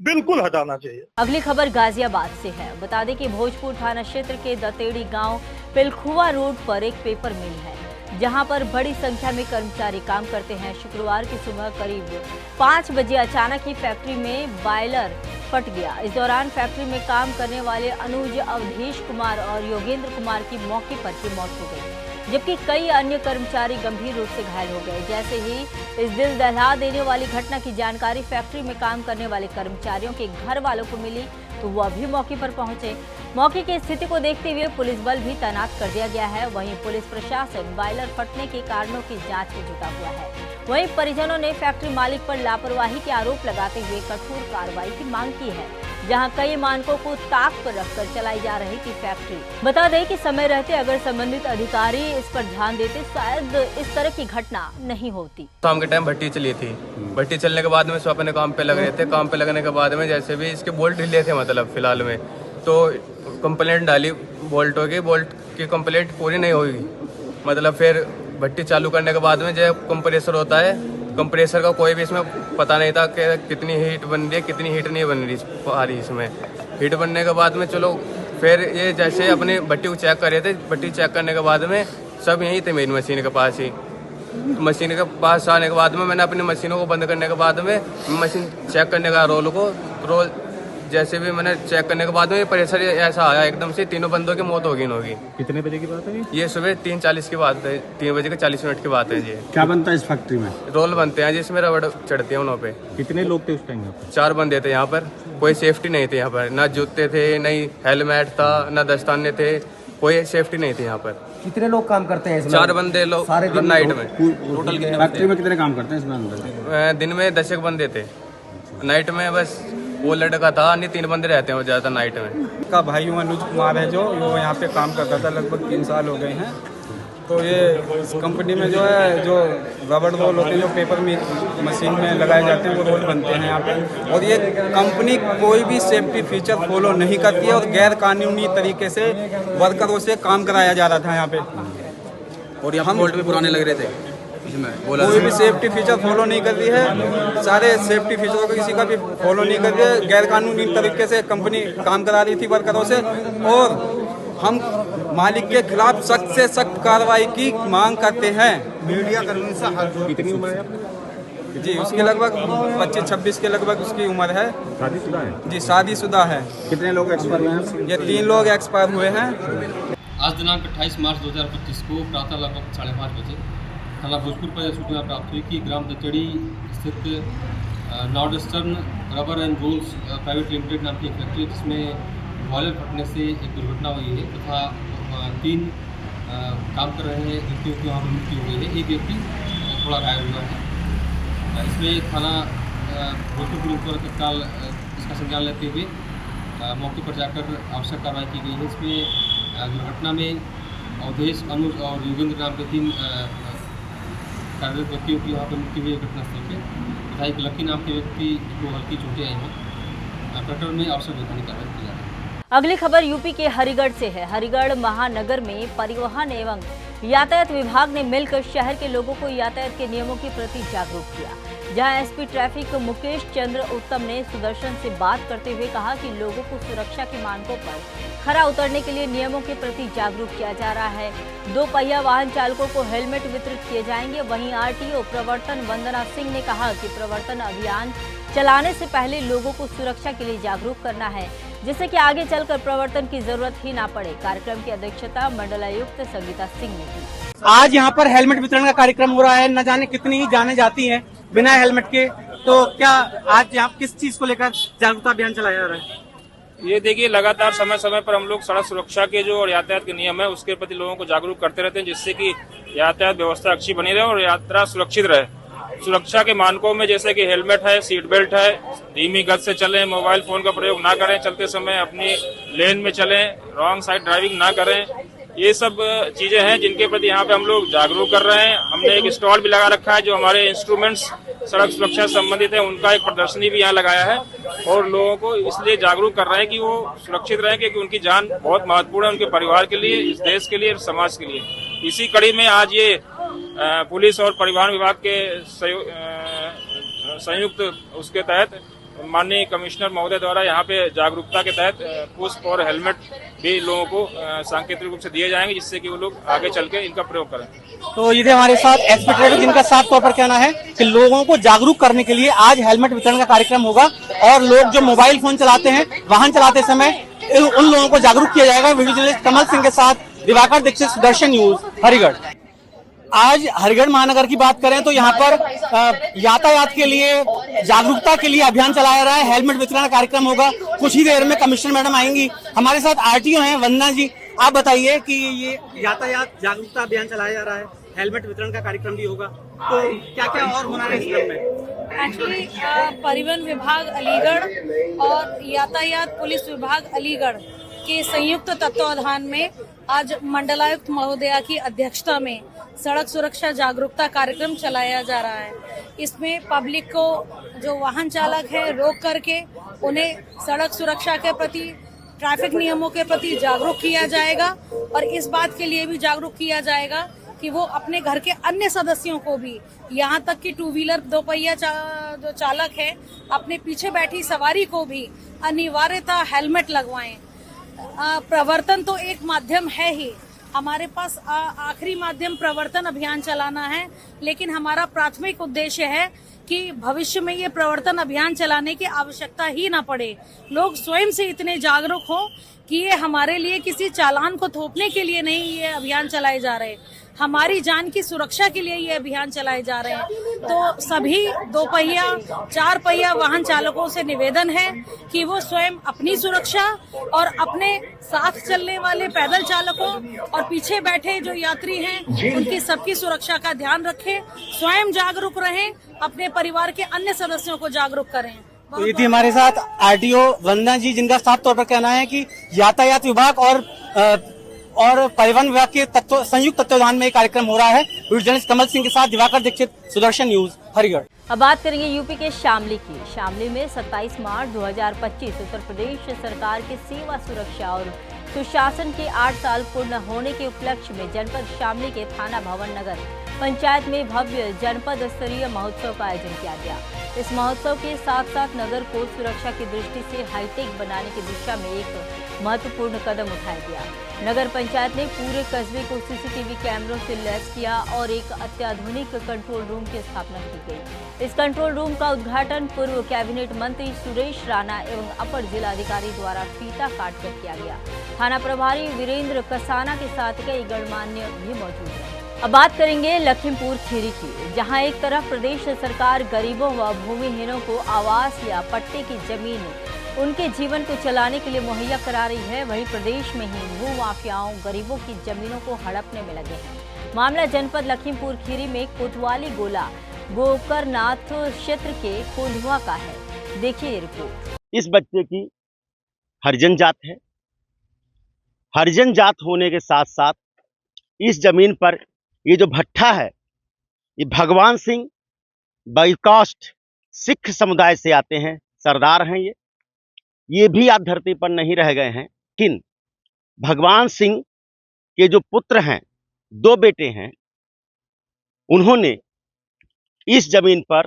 बिल्कुल हटाना चाहिए। अगली खबर गाजियाबाद से है। बता दें कि भोजपुर थाना क्षेत्र के दतेड़ी गांव पिलखुआ रोड पर एक पेपर मिल है, जहां पर बड़ी संख्या में कर्मचारी काम करते हैं। शुक्रवार की सुबह करीब 5 बजे अचानक ही फैक्ट्री में बॉयलर फट गया। इस दौरान फैक्ट्री में काम करने वाले अनुज, अवधेश कुमार और योगेंद्र कुमार की मौके पर ही मौत हो गई, जबकि कई अन्य कर्मचारी गंभीर रूप से घायल हो गए। जैसे ही इस दिल दहला देने वाली घटना की जानकारी फैक्ट्री में काम करने वाले कर्मचारियों के घर वालों को मिली, तो वह भी मौके पर पहुंचे। मौके की स्थिति को देखते हुए पुलिस बल भी तैनात कर दिया गया है। वहीं पुलिस प्रशासन बॉयलर फटने के कारणों की जांच में जुटा हुआ है। वहीं परिजनों ने फैक्ट्री मालिक पर लापरवाही के आरोप लगाते हुए कठोर कार्रवाई की मांग की है, जहां कई मानकों को ताक पर रखकर चलाई जा रही थी फैक्ट्री। बता दें कि समय रहते अगर संबंधित अधिकारी इस पर ध्यान देते, शायद इस तरह की घटना नहीं होती। शाम के टाइम भट्टी चली थी, भट्टी चलने के बाद में सब अपने काम पे लग रहे थे। काम पे लगने के बाद में जैसे भी इसके बोल्ट ढीले थे, मतलब फिलहाल में तो कंप्लेंट डाली बोल्टों की, बोल्ट की कंप्लेंट पूरी नहीं हुई। मतलब फिर भट्टी चालू करने के बाद में जो कंप्रेसर होता है, कंप्रेसर का कोई भी इसमें पता नहीं था कि कितनी हीट बन रही है, कितनी हीट नहीं बन रही इसमें। हीट बनने के बाद में चलो फिर ये जैसे अपनी भट्टी को चेक कर रहे थे, भट्टी चेक करने के बाद में सब यहीं थे मेरी मशीन के पास ही। मशीन के पास आने के बाद में मैंने अपनी मशीनों को बंद करने के बाद में मशीन चेक करने का रोल जैसे भी मैंने चेक करने के बाद में प्रेशर ऐसा आया एकदम से, तीनों बंदों की मौत होगी। कितने बजे की बात है ये? सुबह 3:40 की बात है, 3 बजे के 40 मिनट की बात है जी। क्या बनता है इस फैक्ट्री में? रोल बनते हैं जिसमें रबड़ चढ़ती है उन पे। कितने लोग थे उस टाइम? 4 बंदे थे यहाँ पर। कोई सेफ्टी नहीं थी यहाँ पर, ना जूते थे, नहीं हेलमेट था, ना दस्ताने थे, कोई सेफ्टी नहीं थी यहाँ पर। कितने लोग काम करते हैं इसमें? 4 बंदे लोग नाइट में। टोटल फैक्ट्री में कितने काम करते हैं इसमें अंदर? दिन में 10 एक बंदे थे, नाइट में बस वो लड़का था, नहीं 3 बंदे रहते हैं वो ज़्यादा नाइट में। का भाई अनुज कुमार है जो यहाँ पे काम करता था, लगभग 3 साल हो गए हैं। तो ये इस कंपनी में जो है जो रबड़ रोल होते हैं, जो पेपर मशीन में लगाए जाते हैं, वो रोल बनते हैं यहाँ पे। और ये कंपनी कोई भी सेफ्टी फीचर फॉलो नहीं करती है और गैर कानूनी तरीके से वर्करों से काम कराया जा रहा था यहाँ पे। और यहाँ बोल्ट भी पुराने लग रहे थे, कोई भी सेफ्टी फीचर फॉलो नहीं कर रही है। सारे सेफ्टी फीचरों को किसी का भी फॉलो नहीं कर रही है। गैर कानूनी तरीके से कंपनी काम करा रही थी वर्करों से, और हम मालिक के खिलाफ सख्त से सख्त कार्रवाई की मांग करते हैं। मीडिया कर्मी से हाथ जोड़। कितनी उम्र है जी? उसकी लगभग 25-26 के लगभग उसकी उम्र है। शादीशुदा है जी? शादीशुदा है। कितने लोग एक्सपायर हुए हैं? ये 3 लोग एक्सपायर हुए हैं। आज दिनांक 28 मार्च 2025 को प्रातः लगभग 5:30 बजे थाना भोजपुर पर सूचना प्राप्त हुई कि ग्राम दतेड़ी स्थित north eastern rubber and rolls private limited नाम की एक फैक्ट्री, जिसमें बॉयलर फटने से एक दुर्घटना हुई है तथा 3 काम कर रहे हैं व्यक्तियों की वहाँ पर मृत्यु हो गई है। एक व्यक्ति थोड़ा घायल हुआ है। इसमें थाना भोजपुर पुलिस द्वारा तत्काल इसका संज्ञान लेते हुए मौके पर जाकर आवश्यक कार्रवाई की गई है। इसमें दुर्घटना में अवधेश, अनुज और योगेंद्र नाम के 3 कार्यरत व्यक्तियों की वहाँ पर मृत्यु हुई घटनास्थल पे तथा एक लकी नाम के व्यक्ति को हल्की चोटें आई हैं। प्रकरण में आवश्यक वैधानिक कार्रवाई की जा रही है। अगली खबर यूपी के हरिगढ़ से है। हरिगढ़ महानगर में परिवहन एवं यातायात विभाग ने मिलकर शहर के लोगों को यातायात के नियमों के प्रति जागरूक किया, जहां एसपी ट्रैफिक मुकेश चंद्र उत्तम ने सुदर्शन से बात करते हुए कहा कि लोगों को सुरक्षा के मानकों पर खरा उतरने के लिए नियमों के प्रति जागरूक किया जा रहा है। 2 पहिया वाहन चालकों को हेलमेट वितरित किए जाएंगे। वहीं आरटीओ प्रवर्तन वंदना सिंह ने कहा कि प्रवर्तन अभियान चलाने से पहले लोगों को सुरक्षा के लिए जागरूक करना है, जिससे कि आगे चलकर प्रवर्तन की जरूरत ही ना पड़े। कार्यक्रम की अध्यक्षता मंडलायुक्त संगीता सिंह ने की। आज यहाँ पर हेलमेट वितरण का कार्यक्रम हो रहा है। न जाने कितनी ही जाने जाती हैं बिना हेलमेट के, तो क्या आज यहाँ किस चीज को लेकर जागरूकता अभियान चलाया जा रहा है? ये देखिए, लगातार समय समय पर हम लोग सड़क सुरक्षा के जो और यातायात के नियम है उसके प्रति लोगों को जागरूक करते रहते हैं, जिससे कि यातायात व्यवस्था अच्छी बनी रहे और यात्रा सुरक्षित रहे। सुरक्षा के मानकों में जैसे कि हेलमेट है, सीट बेल्ट है, धीमी गति से चलें, मोबाइल फोन का प्रयोग ना करें, चलते समय अपनी लेन में चलें, रॉन्ग साइड ड्राइविंग ना करें, ये सब चीजें हैं जिनके प्रति यहाँ पे हम लोग जागरूक कर रहे हैं। हमने एक स्टॉल भी लगा रखा है जो हमारे इंस्ट्रूमेंट्स सड़क सुरक्षा से संबंधित है, उनका एक प्रदर्शनी भी यहाँ लगाया है और लोगों को इसलिए जागरूक कर रहे हैं कि वो सुरक्षित रहें, क्योंकि उनकी जान बहुत महत्वपूर्ण है, उनके परिवार के लिए, इस देश के लिए और समाज के लिए। इसी कड़ी में आज ये पुलिस और परिवहन विभाग के संयुक्त उसके तहत माननीय कमिश्नर महोदय द्वारा यहाँ पे जागरूकता के तहत पुष्प और हेलमेट भी लोगों को सांकेतिक रूप से दिए जाएंगे, जिससे कि वो लोग आगे चल के इनका प्रयोग करें। तो ये हमारे साथ एसपी ट्रैफिक, जिनका साफ तौर पर कहना है कि लोगों को जागरूक करने के लिए आज हेलमेट वितरण का कार्यक्रम होगा और लोग जो मोबाइल फोन चलाते हैं वाहन चलाते समय उन लोगों को जागरूक किया जाएगा। वीडियो जर्नलिस्ट कमल सिंह के साथ दिवाकर दीक्षित, सुदर्शन न्यूज, हरिगढ़। आज हरिगढ़ महानगर की बात करें तो यहाँ पर यातायात के लिए जागरूकता के लिए अभियान चलाया रहा है। हेलमेट वितरण का कार्यक्रम होगा। कुछ ही देर में कमिश्नर मैडम आएंगी। हमारे साथ आरटीओ हैं वंदना जी। आप बताइए कि ये यातायात जागरूकता अभियान चलाया जा रहा है, हेलमेट वितरण का कार्यक्रम भी होगा, तो क्या क्या और होना है इस क्रम में? एक्चुअली परिवहन विभाग अलीगढ़ और यातायात पुलिस विभाग अलीगढ़ के संयुक्त तत्वावधान में आज मंडलायुक्त महोदया की अध्यक्षता में सड़क सुरक्षा जागरूकता कार्यक्रम चलाया जा रहा है। इसमें पब्लिक को, जो वाहन चालक है, रोक करके उन्हें सड़क सुरक्षा के प्रति, ट्रैफिक नियमों के प्रति जागरूक किया जाएगा और इस बात के लिए भी जागरूक किया जाएगा कि वो अपने घर के अन्य सदस्यों को भी, यहाँ तक कि 2 व्हीलर 2 पहिया जो चालक है, अपने पीछे बैठी सवारी को भी अनिवार्यतः हेलमेट लगवाएं। प्रवर्तन तो एक माध्यम है ही, हमारे पास आखिरी माध्यम प्रवर्तन अभियान चलाना है, लेकिन हमारा प्राथमिक उद्देश्य है कि भविष्य में ये प्रवर्तन अभियान चलाने की आवश्यकता ही ना पड़े। लोग स्वयं से इतने जागरूक हों कि ये हमारे लिए किसी चालान को थोपने के लिए नहीं ये अभियान चलाए जा रहे, हमारी जान की सुरक्षा के लिए ये अभियान चलाए जा रहे हैं। तो सभी 2 पहिया 4 पहिया वाहन चालकों से निवेदन है कि वो स्वयं अपनी सुरक्षा और अपने साथ चलने वाले पैदल चालकों और पीछे बैठे जो यात्री हैं उनकी सबकी सुरक्षा का ध्यान रखें, स्वयं जागरूक रहें, अपने परिवार के अन्य सदस्यों को जागरूक करें। तो ये थी हमारे साथ आरटीओ वंदना जी, जिनका साफ तौर पर कहना है कि यातायात विभाग और परिवहन विभाग के संयुक्त तत्वावधान में कार्यक्रम हो रहा है। वीडियो जर्नलिस्ट कमल सिंह के साथ दिवाकर दीक्षित, सुदर्शन न्यूज, हरिगढ़। अब बात करेंगे यूपी के शामली की। शामली में 27 मार्च 2025 उत्तर प्रदेश सरकार के सेवा सुरक्षा और सुशासन के 8 साल पूर्ण होने के उपलक्ष्य में जनपद शामली के थाना भवन नगर पंचायत में भव्य जनपद स्तरीय महोत्सव का आयोजन किया गया। इस महोत्सव के साथ साथ नगर को सुरक्षा की दृष्टि से हाईटेक बनाने की दिशा में एक महत्वपूर्ण कदम उठाया गया। नगर पंचायत ने पूरे कस्बे को सीसीटीवी कैमरों से लैस किया और एक अत्याधुनिक कंट्रोल रूम की स्थापना की गई। इस कंट्रोल रूम का उद्घाटन पूर्व कैबिनेट मंत्री सुरेश राणा एवं अपर जिलाधिकारी द्वारा फीता काटकर किया गया। थाना प्रभारी वीरेंद्र कसाना के साथ कई गणमान्य भी मौजूद रहे। अब बात करेंगे लखीमपुर खीरी की, जहां एक तरफ प्रदेश सरकार गरीबों व भूमिहीनों को आवास या पट्टे की जमीन उनके जीवन को चलाने के लिए मुहैया करा रही है, वहीं प्रदेश में ही भू माफियाओं गरीबों की जमीनों को हड़पने में लगे हैं। मामला जनपद लखीमपुर खीरी में कोतवाली गोला गोकरनाथ क्षेत्र के कोल्हुआ का है। देखिए ये रिपोर्ट। इस बच्चे की हरिजन जात है। हरिजन जात होने के साथ साथ इस जमीन पर ये जो भट्ठा है, ये भगवान सिंह बैकास्ट सिख समुदाय से आते हैं, सरदार हैं। ये भी आप धरती पर नहीं रह गए हैं, लेकिन भगवान सिंह के जो पुत्र हैं, 2 बेटे हैं, उन्होंने इस जमीन पर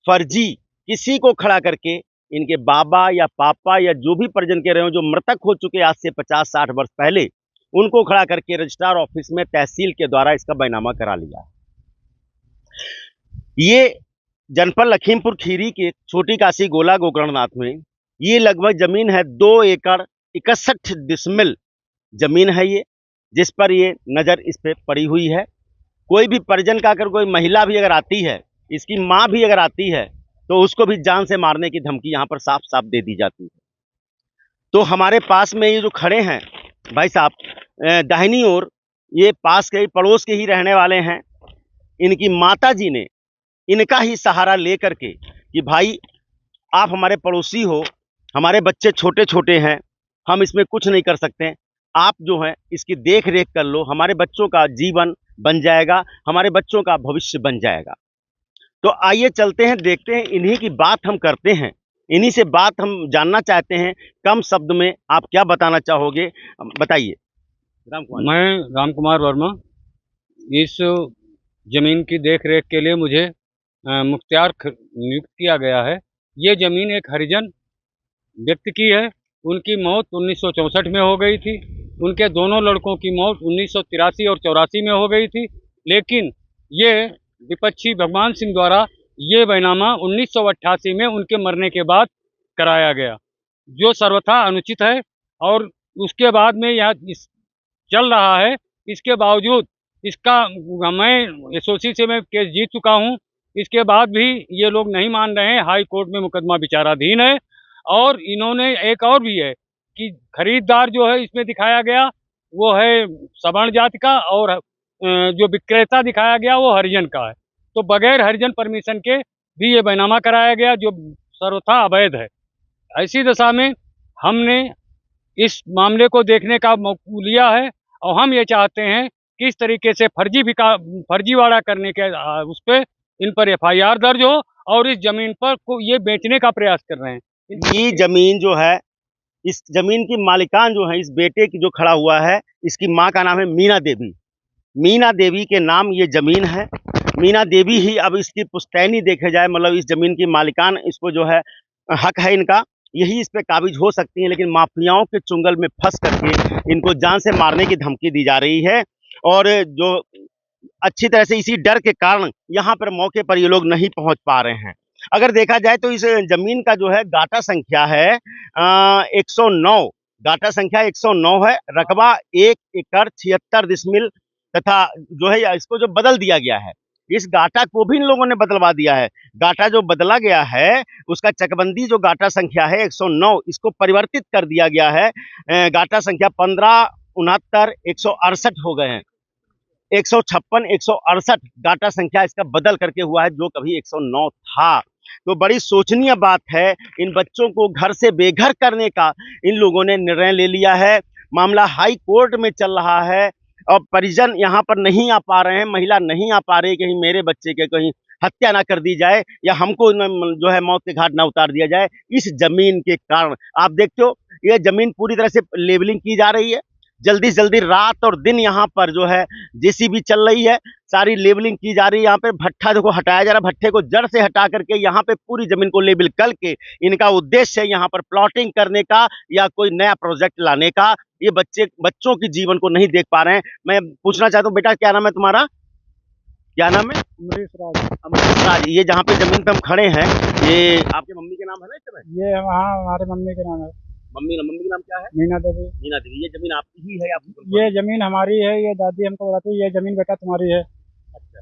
फर्जी किसी को खड़ा करके इनके बाबा या पापा या जो भी परिजन के रहे हो, जो मृतक हो चुके आज से 50-60 वर्ष पहले, उनको खड़ा करके रजिस्ट्रार ऑफिस में तहसील के द्वारा इसका बैनामा करा लिया। ये जनपद लखीमपुर खीरी के छोटी काशी गोला गोकर्णनाथ में ये लगभग जमीन है 2 एकड़ 61 डिसमिल जमीन है ये, जिस पर ये नज़र इस पे पड़ी हुई है। कोई भी परिजन का अगर कोई महिला भी अगर आती है, इसकी माँ भी अगर आती है, तो उसको भी जान से मारने की धमकी यहाँ पर साफ साफ दे दी जाती है। तो हमारे पास में ये जो खड़े हैं भाई साहब, दाहिनी ओर ये पास के पड़ोस के ही रहने वाले हैं। इनकी माता जी ने इनका ही सहारा ले करके कि भाई आप हमारे पड़ोसी हो, हमारे बच्चे छोटे छोटे हैं, हम इसमें कुछ नहीं कर सकते, आप जो है इसकी देख रेख कर लो, हमारे बच्चों का जीवन बन जाएगा, हमारे बच्चों का भविष्य बन जाएगा। तो आइए चलते हैं, देखते हैं, इन्हीं की बात हम करते हैं, इन्हीं से बात हम जानना चाहते हैं। कम शब्द में आप क्या बताना चाहोगे, बताइए। मैं राम कुमार वर्मा, इस ज़मीन की देख रेख के लिए मुझे मुख्तियार नियुक्त किया गया है। ये ज़मीन एक हरिजन व्यक्ति की है। उनकी मौत 1964 में हो गई थी। उनके दोनों लड़कों की मौत 1983 और 84 में हो गई थी। लेकिन ये विपक्षी भगवान सिंह द्वारा ये बैनामा 1988 में उनके मरने के बाद कराया गया, जो सर्वथा अनुचित है। और उसके बाद में यह चल रहा है। इसके बावजूद इसका मैं एसओसी से मैं केस जीत चुका हूं, इसके बाद भी ये लोग नहीं मान रहे हैं। हाई कोर्ट में मुकदमा विचाराधीन है। और इन्होंने एक और भी है कि खरीदार जो है इसमें दिखाया गया वो है सवर्ण जाति का, और जो विक्रेता दिखाया गया वो हरिजन का है। तो बगैर हरिजन परमिशन के भी ये बैनामा कराया गया, जो सर्वथा अवैध है। ऐसी दशा में हमने इस मामले को देखने का मौका लिया है और हम ये चाहते हैं कि इस तरीके से फर्जीवाड़ा करने के उस पर इन पर एफआईआर दर्ज हो और इस जमीन पर को ये बेचने का प्रयास कर रहे हैं। ये जमीन जो है, इस जमीन की मालिकान जो है, इस बेटे की जो खड़ा हुआ है, इसकी माँ का नाम है मीना देवी। मीना देवी के नाम ये जमीन है। मीना देवी ही अब इसकी पुश्तैनी देखे जाए, मतलब इस जमीन की मालिकान, इसको जो है हक है इनका, यही इस पे काबिज हो सकती हैं। लेकिन माफियाओं के चुंगल में फंस करके इनको जान से मारने की धमकी दी जा रही है। और जो अच्छी तरह से इसी डर के कारण यहाँ पर मौके पर ये लोग नहीं पहुँच पा रहे हैं। अगर देखा जाए तो इस जमीन का जो है गाटा संख्या है 109, गाटा संख्या 109 है। रकबा 1 एकड़ 76 डिसमिल तथा जो है इसको जो बदल दिया गया है, इस गाटा को भी इन लोगों ने बदलवा दिया है। गाटा जो बदला गया है उसका चकबंदी जो गाटा संख्या है 109, इसको परिवर्तित कर दिया गया है। गाटा संख्या 15, 69, 168 हो गए हैं। 156, 168 गाटा संख्या इसका बदल करके हुआ है, जो कभी 109 था। तो बड़ी सोचनीय बात है। इन बच्चों को घर से बेघर करने का इन लोगों ने निर्णय ले लिया है। मामला हाई कोर्ट में चल रहा है और परिजन यहाँ पर नहीं आ पा रहे हैं, महिला नहीं आ पा रही, कहीं मेरे बच्चे के कहीं हत्या ना कर दी जाए या हमको जो है मौत के घाट ना उतार दिया जाए इस जमीन के कारण। आप देखते हो ये जमीन पूरी तरह से लेबलिंग की जा रही है। जल्दी से जल्दी रात और दिन यहाँ पर जो है जेसीबी चल रही है, सारी लेबलिंग की जा रही है। यहाँ पे भट्ठा देखो हटाया जा रहा है, भट्ठे को जड़ से हटा करके यहाँ पे पूरी जमीन को लेबल करके इनका उद्देश्य है यहाँ पर प्लॉटिंग करने का या कोई नया प्रोजेक्ट लाने का। ये बच्चों की जीवन को नहीं देख पा रहे हैं। मैं पूछना चाहता हूँ, बेटा क्या नाम है तुम्हारा? क्या नाम है? अमरीश राज। ये जहाँ पे जमीन पे हम खड़े हैं, ये आपके मम्मी के नाम है ना इस समय? ये वहाँ हमारे मम्मी के नाम है। मम्मी का नाम क्या है? मीना देवी। मीना देवी। ये जमीन आपकी ही है? ये जमीन हमारी है। ये दादी हमको बताती है ये जमीन बेटा तुम्हारी है। अच्छा,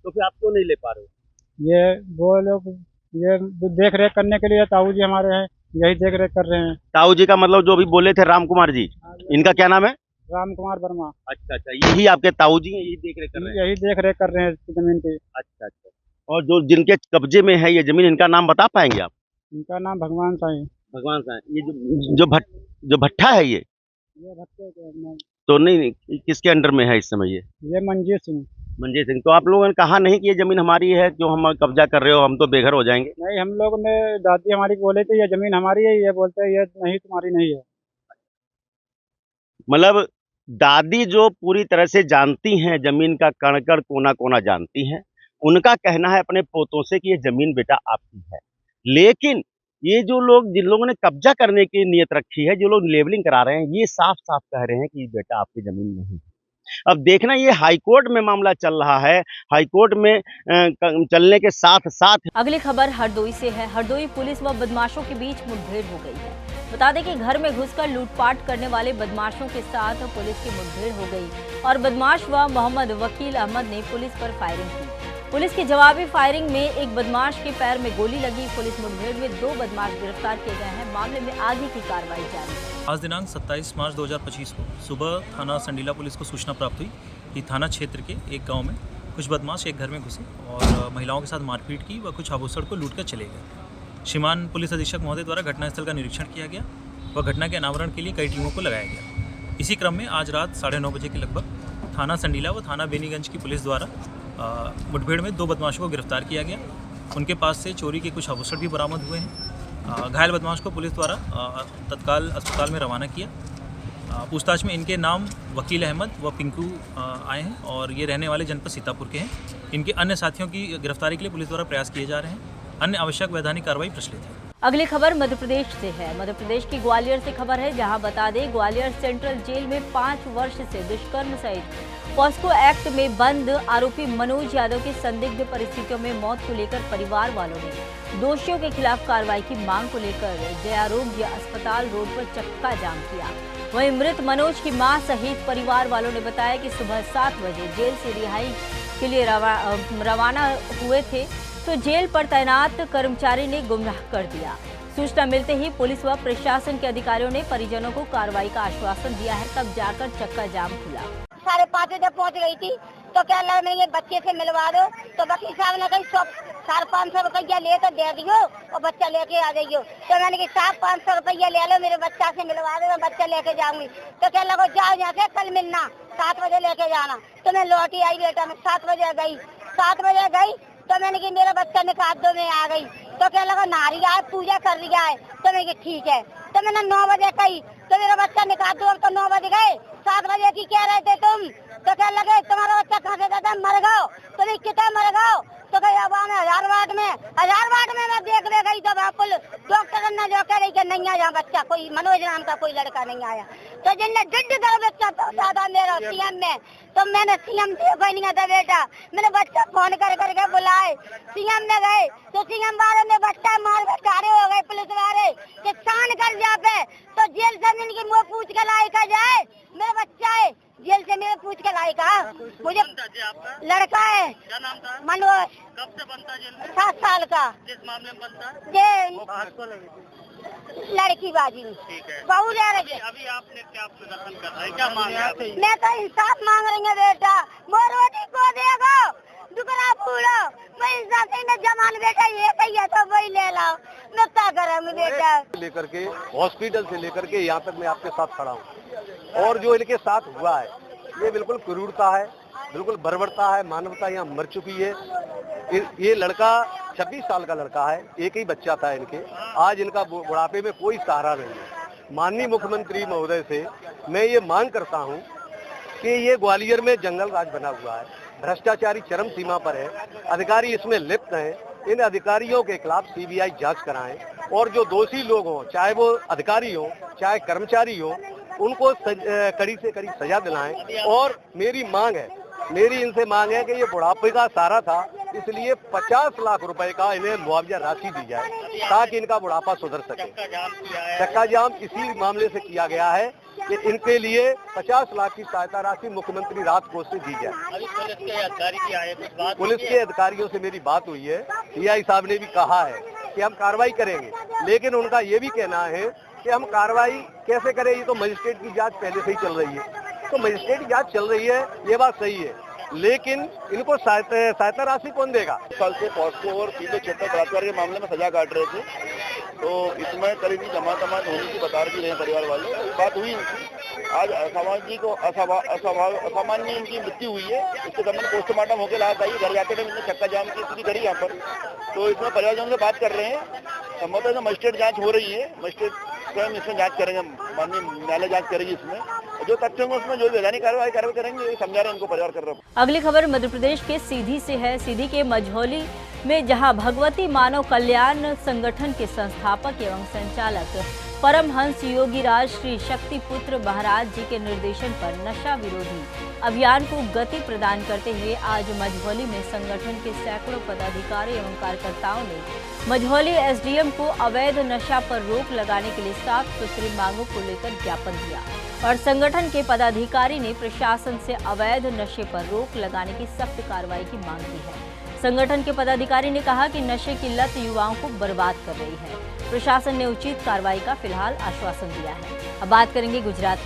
तो फिर आप क्यों नहीं ले पा रहे हो? ये वो लोग ये देख रेख करने के लिए ताऊ जी हमारे हैं, यही देख रेख कर रहे हैं। ताऊ जी का मतलब जो अभी बोले थे राम कुमार जी, इनका क्या नाम है? राम कुमार वर्मा। अच्छा, यही आपके ताऊ जी हैं, यही देख रेख कर रहे हैं? यही देख रेख कर रहे हैं जमीन की। अच्छा। और जो जिनके कब्जे में है ये जमीन, इनका नाम बता पाएंगे आप? इनका नाम भगवान साईं। भगवान साईं। ये जो भट्ठा है ये भट्टे के तो नहीं किसके अंडर में है इस समय? ये मंजीत सिंह। तो आप लोगों ने कहा नहीं कि ये जमीन हमारी है, जो हम कब्जा कर रहे हो, हम तो बेघर हो जाएंगे? नहीं, हम लोग ने दादी हमारी बोले थे ये जमीन हमारी है, ये बोलते हैं ये नहीं तुम्हारी नहीं है। मतलब दादी जो पूरी तरह से जानती हैं, जमीन का कण कण कोना कोना जानती हैं, उनका कहना है अपने पोतों से कि ये जमीन बेटा आपकी है। लेकिन ये जो लोग जिन लोगों ने कब्जा करने की नीयत रखी है, जो लोग लेबलिंग करा रहे हैं, ये साफ साफ कह रहे हैं कि बेटा आपकी जमीन नहीं। अब देखना ये हाईकोर्ट में मामला चल रहा है, हाईकोर्ट में चलने के साथ साथ। अगली खबर हरदोई से है। हरदोई पुलिस व बदमाशों के बीच मुठभेड़ हो गई है। बता दें कि घर में घुसकर लूटपाट करने वाले बदमाशों के साथ पुलिस की मुठभेड़ हो गई और बदमाश व मोहम्मद वकील अहमद ने पुलिस पर फायरिंग की। पुलिस की जवाबी फायरिंग में एक बदमाश के पैर में गोली लगी। पुलिस मुठभेड़ में 2 बदमाश गिरफ्तार किए गए हैं। मामले में आगे की कार्रवाई जारी है। आज दिनांक 27 मार्च 2025 को सुबह थाना संडीला पुलिस को सूचना प्राप्त हुई कि थाना क्षेत्र के एक गांव में कुछ बदमाश एक घर में घुसे और महिलाओं के साथ मारपीट की व कुछ आभूषण को लूट कर चले गए। श्रीमान पुलिस अधीक्षक महोदय द्वारा घटनास्थल का निरीक्षण किया गया व घटना के अनावरण के लिए कई टीमों को लगाया गया। इसी क्रम में आज रात 9:30 बजे के लगभग थाना संडीला व थाना बेनीगंज की पुलिस द्वारा मुठभेड़ में 2 बदमाशों को गिरफ्तार किया गया। उनके पास से चोरी के कुछ आभूषण भी बरामद हुए हैं। घायल बदमाश को पुलिस द्वारा तत्काल अस्पताल में रवाना किया। पूछताछ में इनके नाम वकील अहमद व पिंकू आए हैं और ये रहने वाले जनपद सीतापुर के हैं। इनके अन्य साथियों की गिरफ्तारी के लिए पुलिस द्वारा प्रयास किए जा रहे हैं। अन्य आवश्यक वैधानिक कार्रवाई प्रचलित है। अगली खबर मध्य प्रदेश से है। मध्य प्रदेश की ग्वालियर से खबर है, जहां बता दें ग्वालियर सेंट्रल जेल में 5 वर्ष से दुष्कर्म सहित पॉस्को एक्ट में बंद आरोपी मनोज यादव की संदिग्ध परिस्थितियों में मौत को लेकर परिवार वालों ने दोषियों के खिलाफ कार्रवाई की मांग को लेकर जयारोग्य अस्पताल रोड पर चक्का जाम किया। वहीं मृत मनोज की मां सहित परिवार वालों ने बताया कि सुबह 7 बजे जेल से रिहाई के लिए रवाना हुए थे तो जेल पर तैनात कर्मचारी ने गुमराह कर दिया। सूचना मिलते ही पुलिस व प्रशासन के अधिकारियों ने परिजनों को कार्रवाई का आश्वासन दिया है, तब जाकर चक्का जाम खुला। 5:30 जब पहुंच गई थी तो क्या लगा मेरे बच्चे से मिलवा दो, तो वकील साहब ने कही 500 रुपया ले तो दे दियो और बच्चा लेके आ जाइयो। तो मैंने कहा साहब 500 रुपया ले लो, मेरे बच्चा से मिलवा दो, मैं बच्चा लेके जाऊंगी। तो क्या लगो जाओ यहाँ से, कल मिलना 7 बजे लेके जाना। तो मैं लौटी आई बेटा, मैं 7 बजे गई तो मैंने कि मेरा बच्चा निकाल दो, मैं आ गई। तो क्या लगा नारी आए पूजा कर रही है, तो मैंने कि ठीक है। तो मैंने 9 बजे कही तो मेरा बच्चा निकाल दो। अब तो 9 बज गए, 7 बजे की कह रहे थे तुम। तो क्या लगे तुम्हारा बच्चा कहाँ से जाता मर गो, तो कितना मर गो। तो कहीं अब मैं 1000 वार्ड में मैं देख ले गई तो पुल डॉक्टर ने जो कह रही कि नहीं आया बच्चा, कोई मनोज नाम का कोई लड़का नहीं आया। तो जिनने जिद्द कर बच्चा पहुंचा था मेरा सीएम में, तो मैंने सीएम देखो नहीं था बेटा, मैंने बच्चा फोन करके बुलाए, सीएम में गए तो सीएम वाले ने बच्चा मार बेचारे हो गए पुलिस वाले कि शान कर जाते तो जेल से इनकी मुँह पूछ के लायका जाए। मेरा बच्चा है जेल से मेरे पूछ के लायका, मुझे लड़का है मनोज। कब से बनता जेल में? 7 साल का। किस मामले में बनता है? लड़कीबाजी। बहू ले रही है। अभी आपने क्या प्रदर्शन कर रहे हैं, क्या मांग रहे हैं? मैं तो इंसाफ मांग रही हूँ बेटा, मोरोटी को देगा दुकड़ा फूलो, मैं इंसाफ जमान बेटा ये कहिए तो वही ले लाओ, मैं क्या करूँगी बेटा। लेकर के हॉस्पिटल से लेकर के यहाँ तक मैं आपके साथ खड़ा हूँ और जो इनके साथ हुआ है ये बिल्कुल क्रूरता है, बिल्कुल बर्बरता है, मानवता यहाँ मर चुकी है। ये लड़का 26 साल का लड़का है, एक ही बच्चा था इनके। आज इनका बुढ़ापे में कोई सहारा नहीं है। माननीय मुख्यमंत्री महोदय से मैं ये मांग करता हूँ कि ये ग्वालियर में जंगल राज बना हुआ है, भ्रष्टाचारी चरम सीमा पर है, अधिकारी इसमें लिप्त हैं। इन अधिकारियों के खिलाफ सीबीआई जांच कराएं और जो दोषी लोग हों, चाहे वो अधिकारी हो चाहे कर्मचारी हो, उनको कड़ी से कड़ी सजा दिलाएं। और मेरी इनसे मांग है कि ये बुढ़ापे का सहारा था, इसलिए 50 लाख रुपए का इन्हें मुआवजा राशि दी जाए ताकि इनका बुढ़ापा सुधर सके। चक्का जाम इसी मामले से किया गया है कि इनके लिए 50 लाख की सहायता राशि मुख्यमंत्री राहत कोष से दी जाए। पुलिस के अधिकारियों से मेरी बात हुई है, सीआई साहब ने भी कहा है कि हम कार्रवाई करेंगे, लेकिन उनका ये भी कहना है कि हम कार्रवाई कैसे करें, ये तो मजिस्ट्रेट की जांच पहले से ही चल रही है। तो मजिस्ट्रेट की जांच चल रही है, ये बात सही है, लेकिन इनको सहायता राशि कौन देगा? साल से पॉस्को और सीधे क्षेत्र बलात्कार के मामले में सजा काट रहे थे, तो इसमें करीब जमा होने की बता रहे हैं परिवार वाले। बात हुई आज असामाजिक असामान्य इनकी मृत्यु हुई है, इसके संबंध पोस्टमार्टम होकर लाश आई, घर जाकर इन्होंने चक्का जाम की स्थिति करी यहाँ पर। तो इसमें परिवारजनों से बात कर रहे हैं, संभवतः मजिस्ट्रेट जांच हो रही है, मजिस्ट्रेट स्वयं इसमें जांच करेंगे, माननीय न्यायालय जांच करेगी इसमें, जो तथ्य होंगे उसमें जो वैधानिक कार्रवाई करेंगे, समझा रहे हैं इनको परिवार कर रहे हैं। अगली खबर मध्य प्रदेश के सीधी से है। सीधी के मझौली में जहां भगवती मानव कल्याण संगठन के संस्थापक एवं संचालक परमहंस योगीराज श्री शक्तिपुत्र महाराज जी के निर्देशन पर नशा विरोधी अभियान को गति प्रदान करते हुए आज मझौली में संगठन के सैकड़ों पदाधिकारी एवं कार्यकर्ताओं ने मझौली एसडीएम को अवैध नशा पर रोक लगाने के लिए 7 सूत्री मांगों को लेकर ज्ञापन दिया और संगठन के पदाधिकारी ने प्रशासन से अवैध नशे पर रोक लगाने की सख्त कार्रवाई की मांग की है। संगठन के पदाधिकारी ने कहा कि नशे की लत युवाओं को बर्बाद कर रही है। प्रशासन ने उचित कार्रवाई का फिलहाल आश्वासन दिया है। अब बात करेंगे गुजरात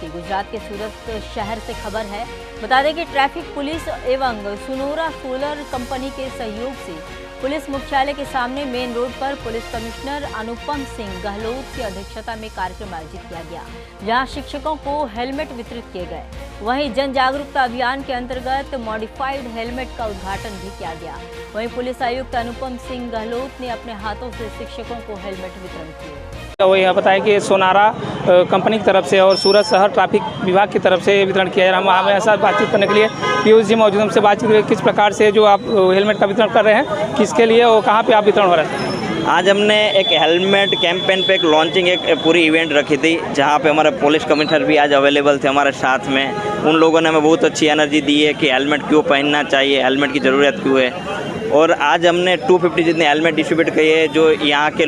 के सूरत शहर से खबर है। बता दें कि ट्रैफिक पुलिस एवं सुनोरा सोलर कंपनी के सहयोग से पुलिस मुख्यालय के सामने मेन रोड पर पुलिस कमिश्नर अनुपम सिंह गहलोत की अध्यक्षता में कार्यक्रम आयोजित किया गया, जहां शिक्षकों को हेलमेट वितरित किए गए। वहीं जन जागरूकता अभियान के अंतर्गत मॉडिफाइड हेलमेट का उद्घाटन भी किया गया। वहीं पुलिस आयुक्त अनुपम सिंह गहलोत ने अपने हाथों से शिक्षकों को हेलमेट वितरण किए। वो यह बताएं कि सोनारा कंपनी की तरफ से और सूरत शहर ट्रैफिक विभाग की तरफ से वितरण किया है। हम हमारे साथ बातचीत करने के लिए पीयूष जी मौजूद, हमसे बातचीत हुई किस प्रकार से जो आप हेलमेट का वितरण कर रहे हैं, किसके लिए और कहाँ पे आप वितरण हो रहा है? आज हमने एक हेलमेट कैंपेन पे एक लॉन्चिंग एक पूरी इवेंट रखी थी, जहाँ पे हमारे पुलिस कमिश्नर भी आज अवेलेबल थे हमारे साथ में। उन लोगों ने हमें बहुत अच्छी एनर्जी दी है कि हेलमेट क्यों पहनना चाहिए, हेलमेट की ज़रूरत क्यों है। और आज हमने 250 जितने हेलमेट डिस्ट्रीब्यूट किए हैं, जो यहाँ के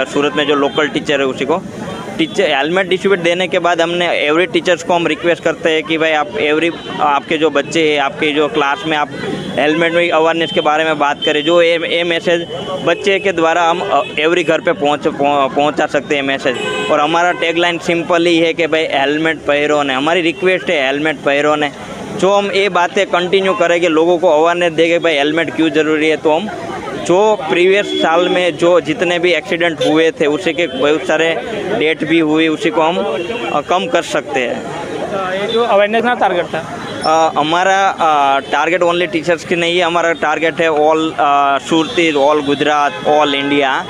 सूरत में जो लोकल टीचर है उसी को हेलमेट डिस्ट्रीब्यूट देने के बाद हमने एवरी टीचर्स को हम रिक्वेस्ट करते हैं कि भाई आप आपके जो बच्चे हैं, आपके जो क्लास में आप हेलमेट में अवेयरनेस के बारे में बात करें। जो ये मैसेज बच्चे के द्वारा हम एवरी घर पे पहुंचा सकते हैं मैसेज। और हमारा टैगलाइन सिंपल ही है कि भाई हेलमेट पहनो ने, हमारी रिक्वेस्ट है हेलमेट पहनो ने। जो हम ये बातें कंटिन्यू करेंगे, लोगों को अवेयरनेस देंगे भाई हेलमेट क्यों ज़रूरी है, तो हम जो प्रीवियस साल में जो जितने भी एक्सीडेंट हुए थे उसी के बहुत सारे डेट भी हुई, उसी को हम कम कर सकते हैं। ये जो अवेयरनेस का टारगेट था, हमारा टारगेट ओनली टीचर्स की नहीं है, हमारा टारगेट है all Surti, all Gujarat, all India.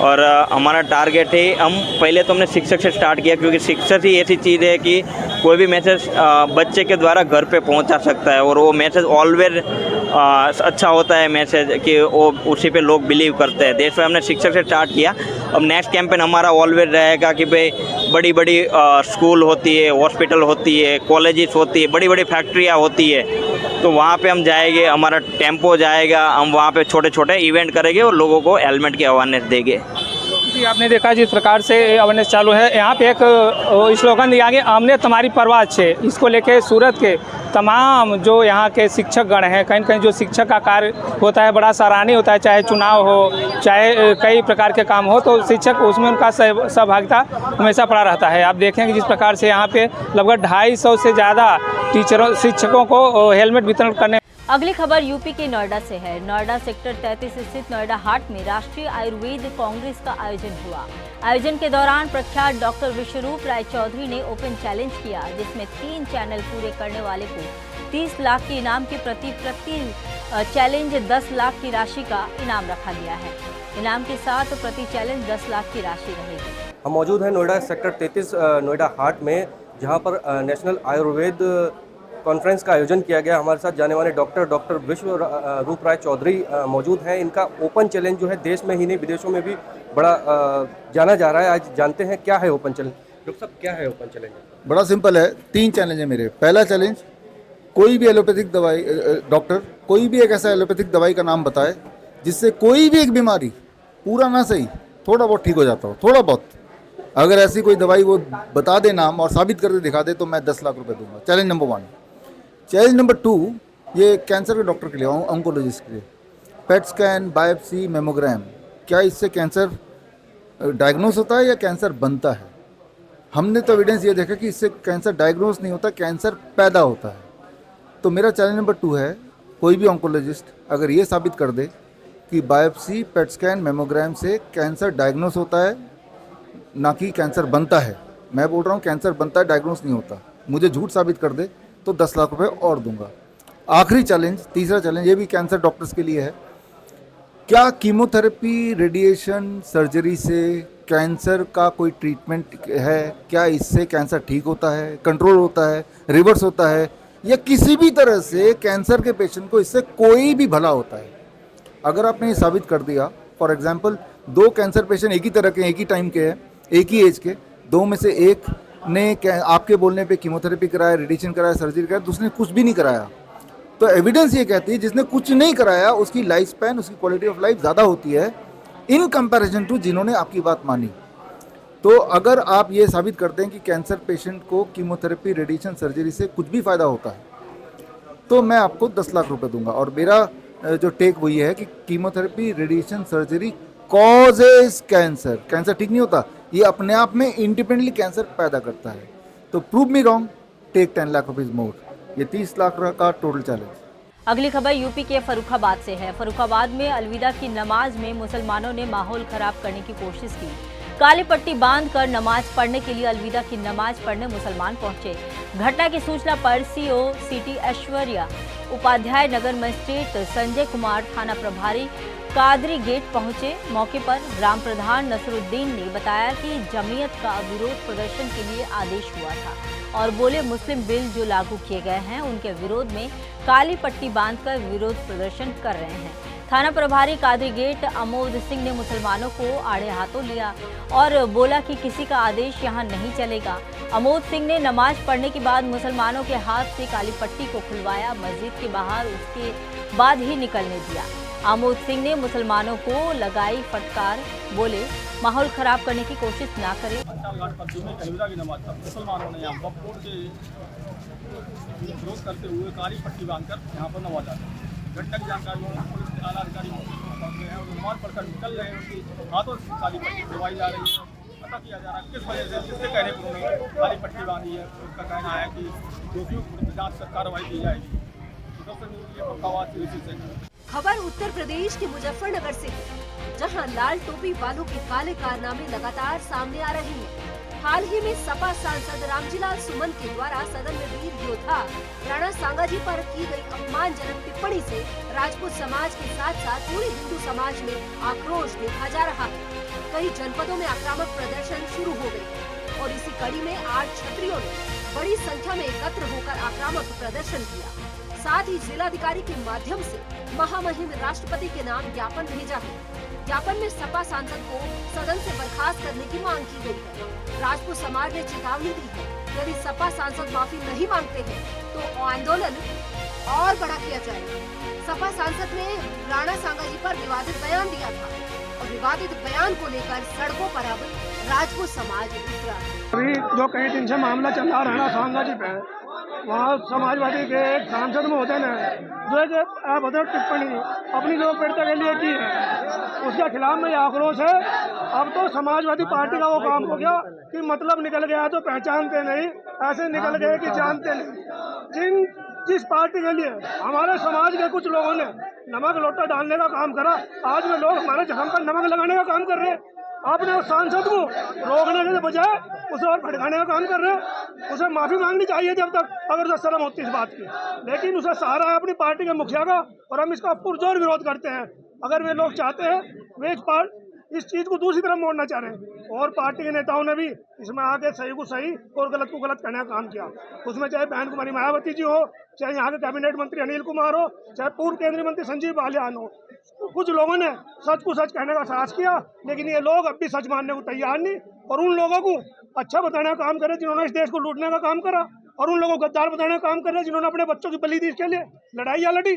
और हमारा टारगेट है, हम पहले तो हमने शिक्षक से स्टार्ट किया, क्योंकि शिक्षक ही ऐसी चीज़ है कि कोई भी मैसेज बच्चे के द्वारा घर पे पहुंचा सकता है। और वो मैसेज ऑलवेज अच्छा होता है मैसेज कि वो उसी पे लोग बिलीव करते हैं। देश में हमने शिक्षक से स्टार्ट किया। अब नेक्स्ट कैंपेन हमारा ऑलवेज रहेगा कि भाई बड़ी बड़ी स्कूल होती है, हॉस्पिटल होती है, कॉलेजेस होती है, बड़ी बड़ी फैक्ट्रियाँ होती है, तो वहाँ पे हम जाएंगे, हमारा टेम्पो जाएगा, हम वहाँ पे छोटे छोटे इवेंट करेंगे और लोगों को हेलमेट की अवेयरनेस देंगे। जी, आपने देखा जिस प्रकार से अवेयरनेस चालू है, यहाँ पे एक स्लोगन दिया गया, हमने तुम्हारी परवाह अच्छे। इसको लेके सूरत के तमाम जो यहाँ के शिक्षक गण हैं, कहीं कहीं जो शिक्षक का कार्य होता है बड़ा सराहनीय होता है, चाहे चुनाव हो, चाहे कई प्रकार के काम हो, तो शिक्षक उसमें उनका सहभागिता हमेशा पड़ा रहता है। आप देखेंगे जिस प्रकार से यहाँ पे लगभग 250 से ज़्यादा शिक्षकों को हेलमेट वितरण करने। अगली खबर यूपी के नोएडा से है। नोएडा सेक्टर 33 स्थित नोएडा हाट में राष्ट्रीय आयुर्वेद कांग्रेस का आयोजन हुआ। आयोजन के दौरान प्रख्यात डॉक्टर विश्वरूप राय चौधरी ने ओपन चैलेंज किया, जिसमें 3 चैनल पूरे करने वाले को 30 लाख के इनाम के प्रति चैलेंज 10 लाख की राशि का इनाम रखा गया है। इनाम के साथ प्रति चैलेंज 10 लाख की राशि रहेगी। हम मौजूद हैं नोएडा सेक्टर 33 नोएडा हाट में, जहां पर नेशनल आयुर्वेद कॉन्फ्रेंस का आयोजन किया गया। हमारे साथ जाने वाले डॉक्टर विश्वरूप राय चौधरी मौजूद हैं। इनका ओपन चैलेंज जो है देश में ही नहीं विदेशों में भी बड़ा जाना जा रहा है। आज जानते हैं क्या है ओपन चैलेंज। डॉक्टर साहब, क्या है ओपन चैलेंज? बड़ा सिंपल है, 3 चैलेंज है मेरे। पहला चैलेंज, कोई भी एलोपैथिक दवाई डॉक्टर कोई भी एक ऐसा एलोपैथिक दवाई का नाम बताए जिससे कोई भी एक बीमारी पूरा ना सही थोड़ा बहुत ठीक हो जाता हो, थोड़ा बहुत। अगर ऐसी कोई दवाई वो बता दे नाम और साबित करके दिखा दे तो मैं 10 लाख रुपए दूंगा। Challenge number 1। चैलेंज नंबर 2, ये कैंसर के डॉक्टर के लिए, ऑन्कोलॉजिस्ट के लिए। पेट स्कैन, बायोप्सी, मेमोग्राम, क्या इससे कैंसर डायग्नोस होता है या कैंसर बनता है? हमने तो एविडेंस ये देखा कि इससे कैंसर डायग्नोस नहीं होता, कैंसर पैदा होता है। तो मेरा चैलेंज नंबर 2 है, कोई भी ऑन्कोलॉजिस्ट अगर ये साबित कर दे कि बायोप्सी, पेट स्कैन, मेमोग्राम से कैंसर डायग्नोस होता है, ना कि कैंसर बनता है। मैं बोल रहा हूँ कैंसर बनता है, डायग्नोस नहीं होता। मुझे झूठ साबित कर दे तो 10 लाख रुपए और दूंगा। आखिरी चैलेंज, तीसरा चैलेंज, ये भी कैंसर डॉक्टर्स के लिए है। क्या कीमोथेरेपी, रेडिएशन, सर्जरी से कैंसर का कोई ट्रीटमेंट है? क्या इससे कैंसर ठीक होता है, कंट्रोल होता है, रिवर्स होता है, या किसी भी तरह से कैंसर के पेशेंट को इससे कोई भी भला होता है? अगर आपने ये साबित कर दिया, फॉर एग्जांपल 2 कैंसर पेशेंट एक ही तरह के, एक ही टाइम के हैं, एक ही एज के, 2 में से एक ने आपके बोलने पे कीमोथेरेपी कराया, रेडिएशन कराया, सर्जरी कराया, दूसरे ने कुछ भी नहीं कराया, तो एविडेंस ये कहती है जिसने कुछ नहीं कराया उसकी लाइफ स्पैन, उसकी क्वालिटी ऑफ लाइफ ज़्यादा होती है इन कंपैरिजन टू जिन्होंने आपकी बात मानी। तो अगर आप ये साबित करते हैं कि कैंसर पेशेंट को कीमोथेरेपी, रेडिएशन, सर्जरी से कुछ भी फ़ायदा होता है, तो मैं आपको 10 लाख रुपए दूंगा। और मेरा जो टेक वो ये है कि chemotherapy, radiation, surgery causes cancer, cancer ठीक नहीं होता, ये अपने आप में इंडिपेंडेंटली कैंसर पैदा करता है। तो prove me wrong, take 10 lakh rupees more. ये 30 लाख का टोटल चैलेंज। अगली खबर यूपी के फर्रुखाबाद से है। फर्रुखाबाद में अलविदा की नमाज में मुसलमानों ने माहौल खराब करने की कोशिश की। काली पट्टी बांधकर नमाज पढ़ने के लिए अलविदा की नमाज पढ़ने मुसलमान पहुंचे। घटना की सूचना पर सीओ सिटी ऐश्वर्या उपाध्याय, नगर मजिस्ट्रेट संजय कुमार, थाना प्रभारी कादरी गेट पहुंचे। मौके पर ग्राम प्रधान नसरुद्दीन ने बताया कि जमीयत का विरोध प्रदर्शन के लिए आदेश हुआ था और बोले मुस्लिम बिल जो लागू किए गए हैं उनके विरोध में काली पट्टी बांधकर विरोध प्रदर्शन कर रहे हैं। थाना प्रभारी कादरी गेट अमोद सिंह ने मुसलमानों को आड़े हाथों लिया और बोला कि किसी का आदेश यहां नहीं चलेगा। अमोद सिंह ने नमाज पढ़ने के बाद मुसलमानों के हाथ से काली पट्टी को खुलवाया, मस्जिद के बाहर उसके बाद ही निकलने दिया। अमोद सिंह ने मुसलमानों को लगाई फटकार, बोले माहौल खराब करने की कोशिश ना करें। मुसलमानों ने यहाँ विरोध करते हुए काली पट्टी बांधकर यहाँ पर नवाजा। घटना की जानकारी पुलिस के आला अधिकारी पहुँचे हैं और नमाज पढ़कर निकल रहे हैं, उनकी हाथों से काली पट्टी खुलवाई जा रही है। पता किया जा रहा है किस वजह से, जिससे कहने पर उन्होंने काली पट्टी बांधी है। उसका कहना है कि दोषियों की जाँच से कार्रवाई की जाएगी। खबर उत्तर प्रदेश के मुजफ्फरनगर से है, जहां लाल टोपी वालों के काले कारनामे लगातार सामने आ रहे हैं। हाल ही में सपा सांसद रामजीलाल सुमन के द्वारा सदन में वीर योद्धा राणा सांगाजी पर की गई अपमानजनक टिप्पणी से राजपूत समाज के साथ साथ पूरे हिंदू समाज में आक्रोश देखा जा रहा है। कई जनपदों में आक्रामक प्रदर्शन शुरू हो गए और इसी कड़ी में 8 छत्रियों ने बड़ी संख्या में एकत्र होकर आक्रामक प्रदर्शन किया। साथ ही जिलाधिकारी के माध्यम से महामहिम राष्ट्रपति के नाम ज्ञापन भेजा है। ज्ञापन में सपा सांसद को सदन से बर्खास्त करने की मांग की गई है। राजपूत समाज ने चेतावनी दी है, यदि सपा सांसद माफी नहीं मांगते हैं तो आंदोलन और बड़ा किया जाएगा। सपा सांसद ने राणा सांगाजी पर विवादित बयान दिया था और विवादित बयान को लेकर सड़कों पर अब राजपूत समाज उतरा। अभी जो कई दिन से मामला चल रहा राणा सांगाजी पे, वहाँ समाजवादी के एक सांसद महोदय ने जो एक अभद्र टिप्पणी अपनी लोकप्रियता के लिए की है, उसके खिलाफ में आक्रोश है। अब तो समाजवादी पार्टी का वो काम हो गया कि मतलब निकल गया तो पहचानते नहीं, ऐसे निकल गए कि जानते नहीं। जिस पार्टी के लिए हमारे समाज के कुछ लोगों ने नमक लोटा डालने का काम करा, आज में लोग हमारे जख्म पर नमक लगाने का काम कर रहे हैं। आपने उस सांसद को रोकने के बजाय उसे और भड़काने का काम कर रहे हैं। उसे माफी मांगनी चाहिए जब तक, अगर उसे शर्म होती इस बात की, लेकिन उसे सहारा है अपनी पार्टी के मुखिया का और हम इसका पुरजोर विरोध करते हैं। अगर वे लोग चाहते हैं, वे इस चीज को दूसरी तरफ मोड़ना चाह रहे हैं और पार्टी के नेताओं ने भी इसमें आके सही को सही और गलत को गलत कहने का काम किया। उसमें चाहे बहन कुमारी मायावती जी हो, चाहे यहाँ के कैबिनेट मंत्री अनिल कुमार हो, चाहे पूर्व केंद्रीय मंत्री संजीव बालियान हो, कुछ लोगों ने सच को सच कहने का साहस किया, लेकिन ये लोग अब भी सच मानने को तैयार नहीं और उन लोगों को अच्छा बताने का काम करे जिन्होंने इस देश को लूटने का काम करा और उन लोगों को गद्दार बताने का काम कर रहे जिन्होंने अपने बच्चों की बलि दी इसके लिए लड़ाई लड़ी।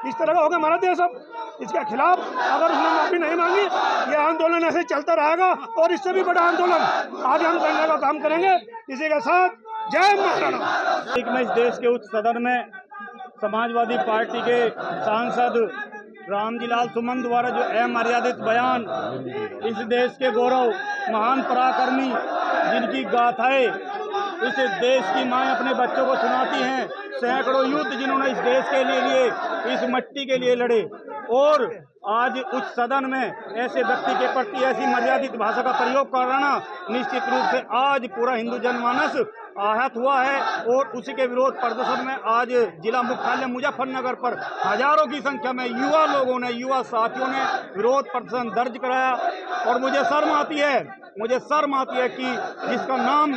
इस तरह का होगा हमारा देश। अब इसके खिलाफ अगर उसने माफी नहीं मांगी, ये आंदोलन ऐसे चलता रहेगा और इससे भी बड़ा आंदोलन आगे हम करने का काम करेंगे। इसी के साथ जय महाराणा। मैं इस देश के उच्च सदन में समाजवादी पार्टी के सांसद रामजीलाल सुमन द्वारा जो अमर्यादित बयान इस देश के गौरव महान पराक्रमी जिनकी गाथाएं इस देश की माएँ अपने बच्चों को सुनाती हैं, सैकड़ों युद्ध जिन्होंने इस देश के लिए इस मिट्टी के लिए लड़े, और आज उच्च सदन में ऐसे व्यक्ति के प्रति ऐसी मर्यादित भाषा का प्रयोग करना निश्चित रूप से आज पूरा हिंदू जनमानस आहत हुआ है। और उसी के विरोध प्रदर्शन में आज जिला मुख्यालय मुजफ्फरनगर पर हजारों की संख्या में युवा साथियों ने विरोध प्रदर्शन दर्ज कराया। और मुझे शर्म आती है कि जिसका नाम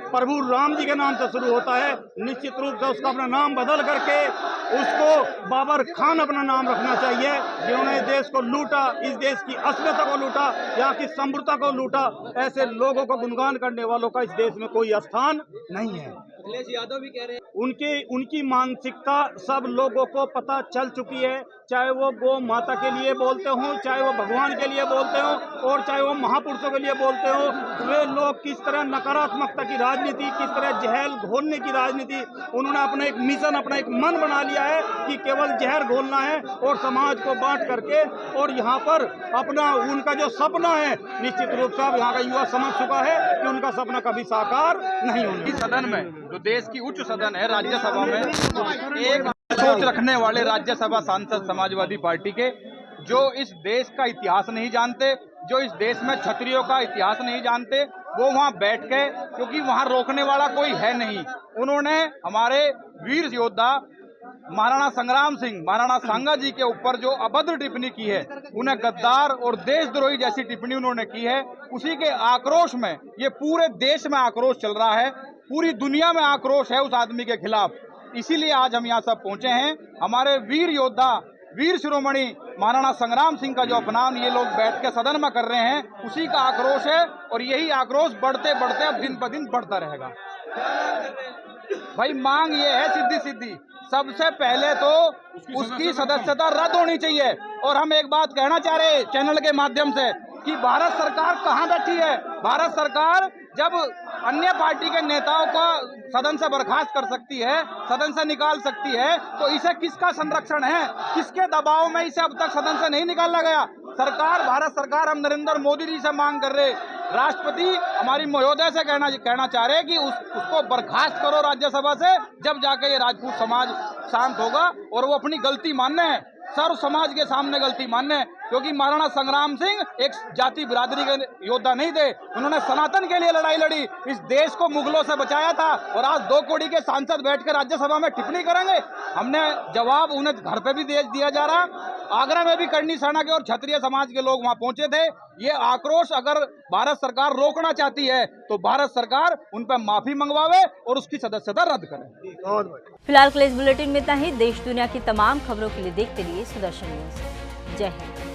प्रभु राम जी के नाम से शुरू होता है, निश्चित रूप से उसका अपना नाम बदल करके उसको बाबर खान अपना नाम रखना चाहिए, जिन्होंने इस देश को लूटा, इस देश की असलियत को लूटा, यहाँ की समृद्धता को लूटा। ऐसे लोगों को गुणगान करने वालों का इस देश में कोई स्थान नहीं है। अखिलेश यादव भी कह रहे हैं उनकी मानसिकता सब लोगों को पता चल चुकी है, चाहे वो गौ माता के लिए बोलते हों, चाहे वो भगवान के लिए बोलते हों, और चाहे वो महापुरुषों के लिए बोलते हों। वे लोग किस तरह नकारात्मकता की राजनीति, किस तरह जहर घोलने की राजनीति, उन्होंने अपना एक मिशन, अपना एक मन बना लिया है कि केवल जहर घोलना है और समाज को बांट करके, और यहाँ पर अपना उनका जो सपना है, निश्चित रूप से यहाँ का युवा समझ चुका है कि उनका सपना कभी साकार नहीं होगा। सदन में, जो देश की उच्च सदन है राज्यसभा में, एक सोच रखने वाले राज्यसभा सांसद समाजवादी पार्टी के, जो इस देश का इतिहास नहीं जानते, जो इस देश में क्षत्रियों का इतिहास नहीं जानते, वो वहां बैठ के, क्योंकि वहां रोकने वाला कोई है नहीं, उन्होंने हमारे वीर योद्धा महाराणा संग्राम सिंह, महाराणा सांगा जी के ऊपर जो अभद्र टिप्पणी की है, उन्हें गद्दार और देशद्रोही जैसी टिप्पणी उन्होंने की है, उसी के आक्रोश में ये पूरे देश में आक्रोश चल रहा है, पूरी दुनिया में आक्रोश है उस आदमी के खिलाफ। इसीलिए आज हम यहाँ सब पहुंचे हैं। हमारे वीर योद्धा, वीर शिरोमणि महाराणा संग्राम सिंह का जो अपमान ये लोग बैठ के सदन में कर रहे हैं, उसी का आक्रोश है, और यही आक्रोश बढ़ते बढ़ते अब दिन ब दिन बढ़ता रहेगा। भाई मांग ये है सीधी सीधी, सबसे पहले तो उसकी सदस्यता रद्द होनी चाहिए। और हम एक बात कहना चाह रहे चैनल के माध्यम से कि भारत सरकार कहाँ बैठी है। भारत सरकार जब अन्य पार्टी के नेताओं को सदन से बर्खास्त कर सकती है, सदन से निकाल सकती है, तो इसे किसका संरक्षण है, किसके दबाव में इसे अब तक सदन से नहीं निकाला गया। सरकार, भारत सरकार, हम नरेंद्र मोदी जी से मांग कर रहे, राष्ट्रपति हमारी महोदय से कहना चाह रहे कि उसको बर्खास्त करो राज्यसभा से, जब जाके ये राजपूत समाज शांत होगा और वो अपनी गलती मानने हैं, सर्व समाज के सामने गलती मानने, क्योंकि महाराणा संग्राम सिंह एक जाति बिरादरी के योद्धा नहीं थे, उन्होंने सनातन के लिए लड़ाई लड़ी, इस देश को मुगलों से बचाया था। और आज 2 कौड़ी के सांसद बैठकर राज्यसभा में टिप्पणी करेंगे। हमने जवाब उन्हें घर पे भी दिया जा रहा। आगरा में भी करनी सेना के और क्षत्रिय समाज के लोग वहां पहुंचे थे। ये आक्रोश अगर भारत सरकार रोकना चाहती है तो भारत सरकार उन पर माफी मंगवावे और उसकी सदस्यता रद्द करे। फिलहाल के लिए इस बुलेटिन में इतना ही। देश दुनिया की तमाम खबरों के लिए देखते रहिए सुदर्शन न्यूज। जय हिंद।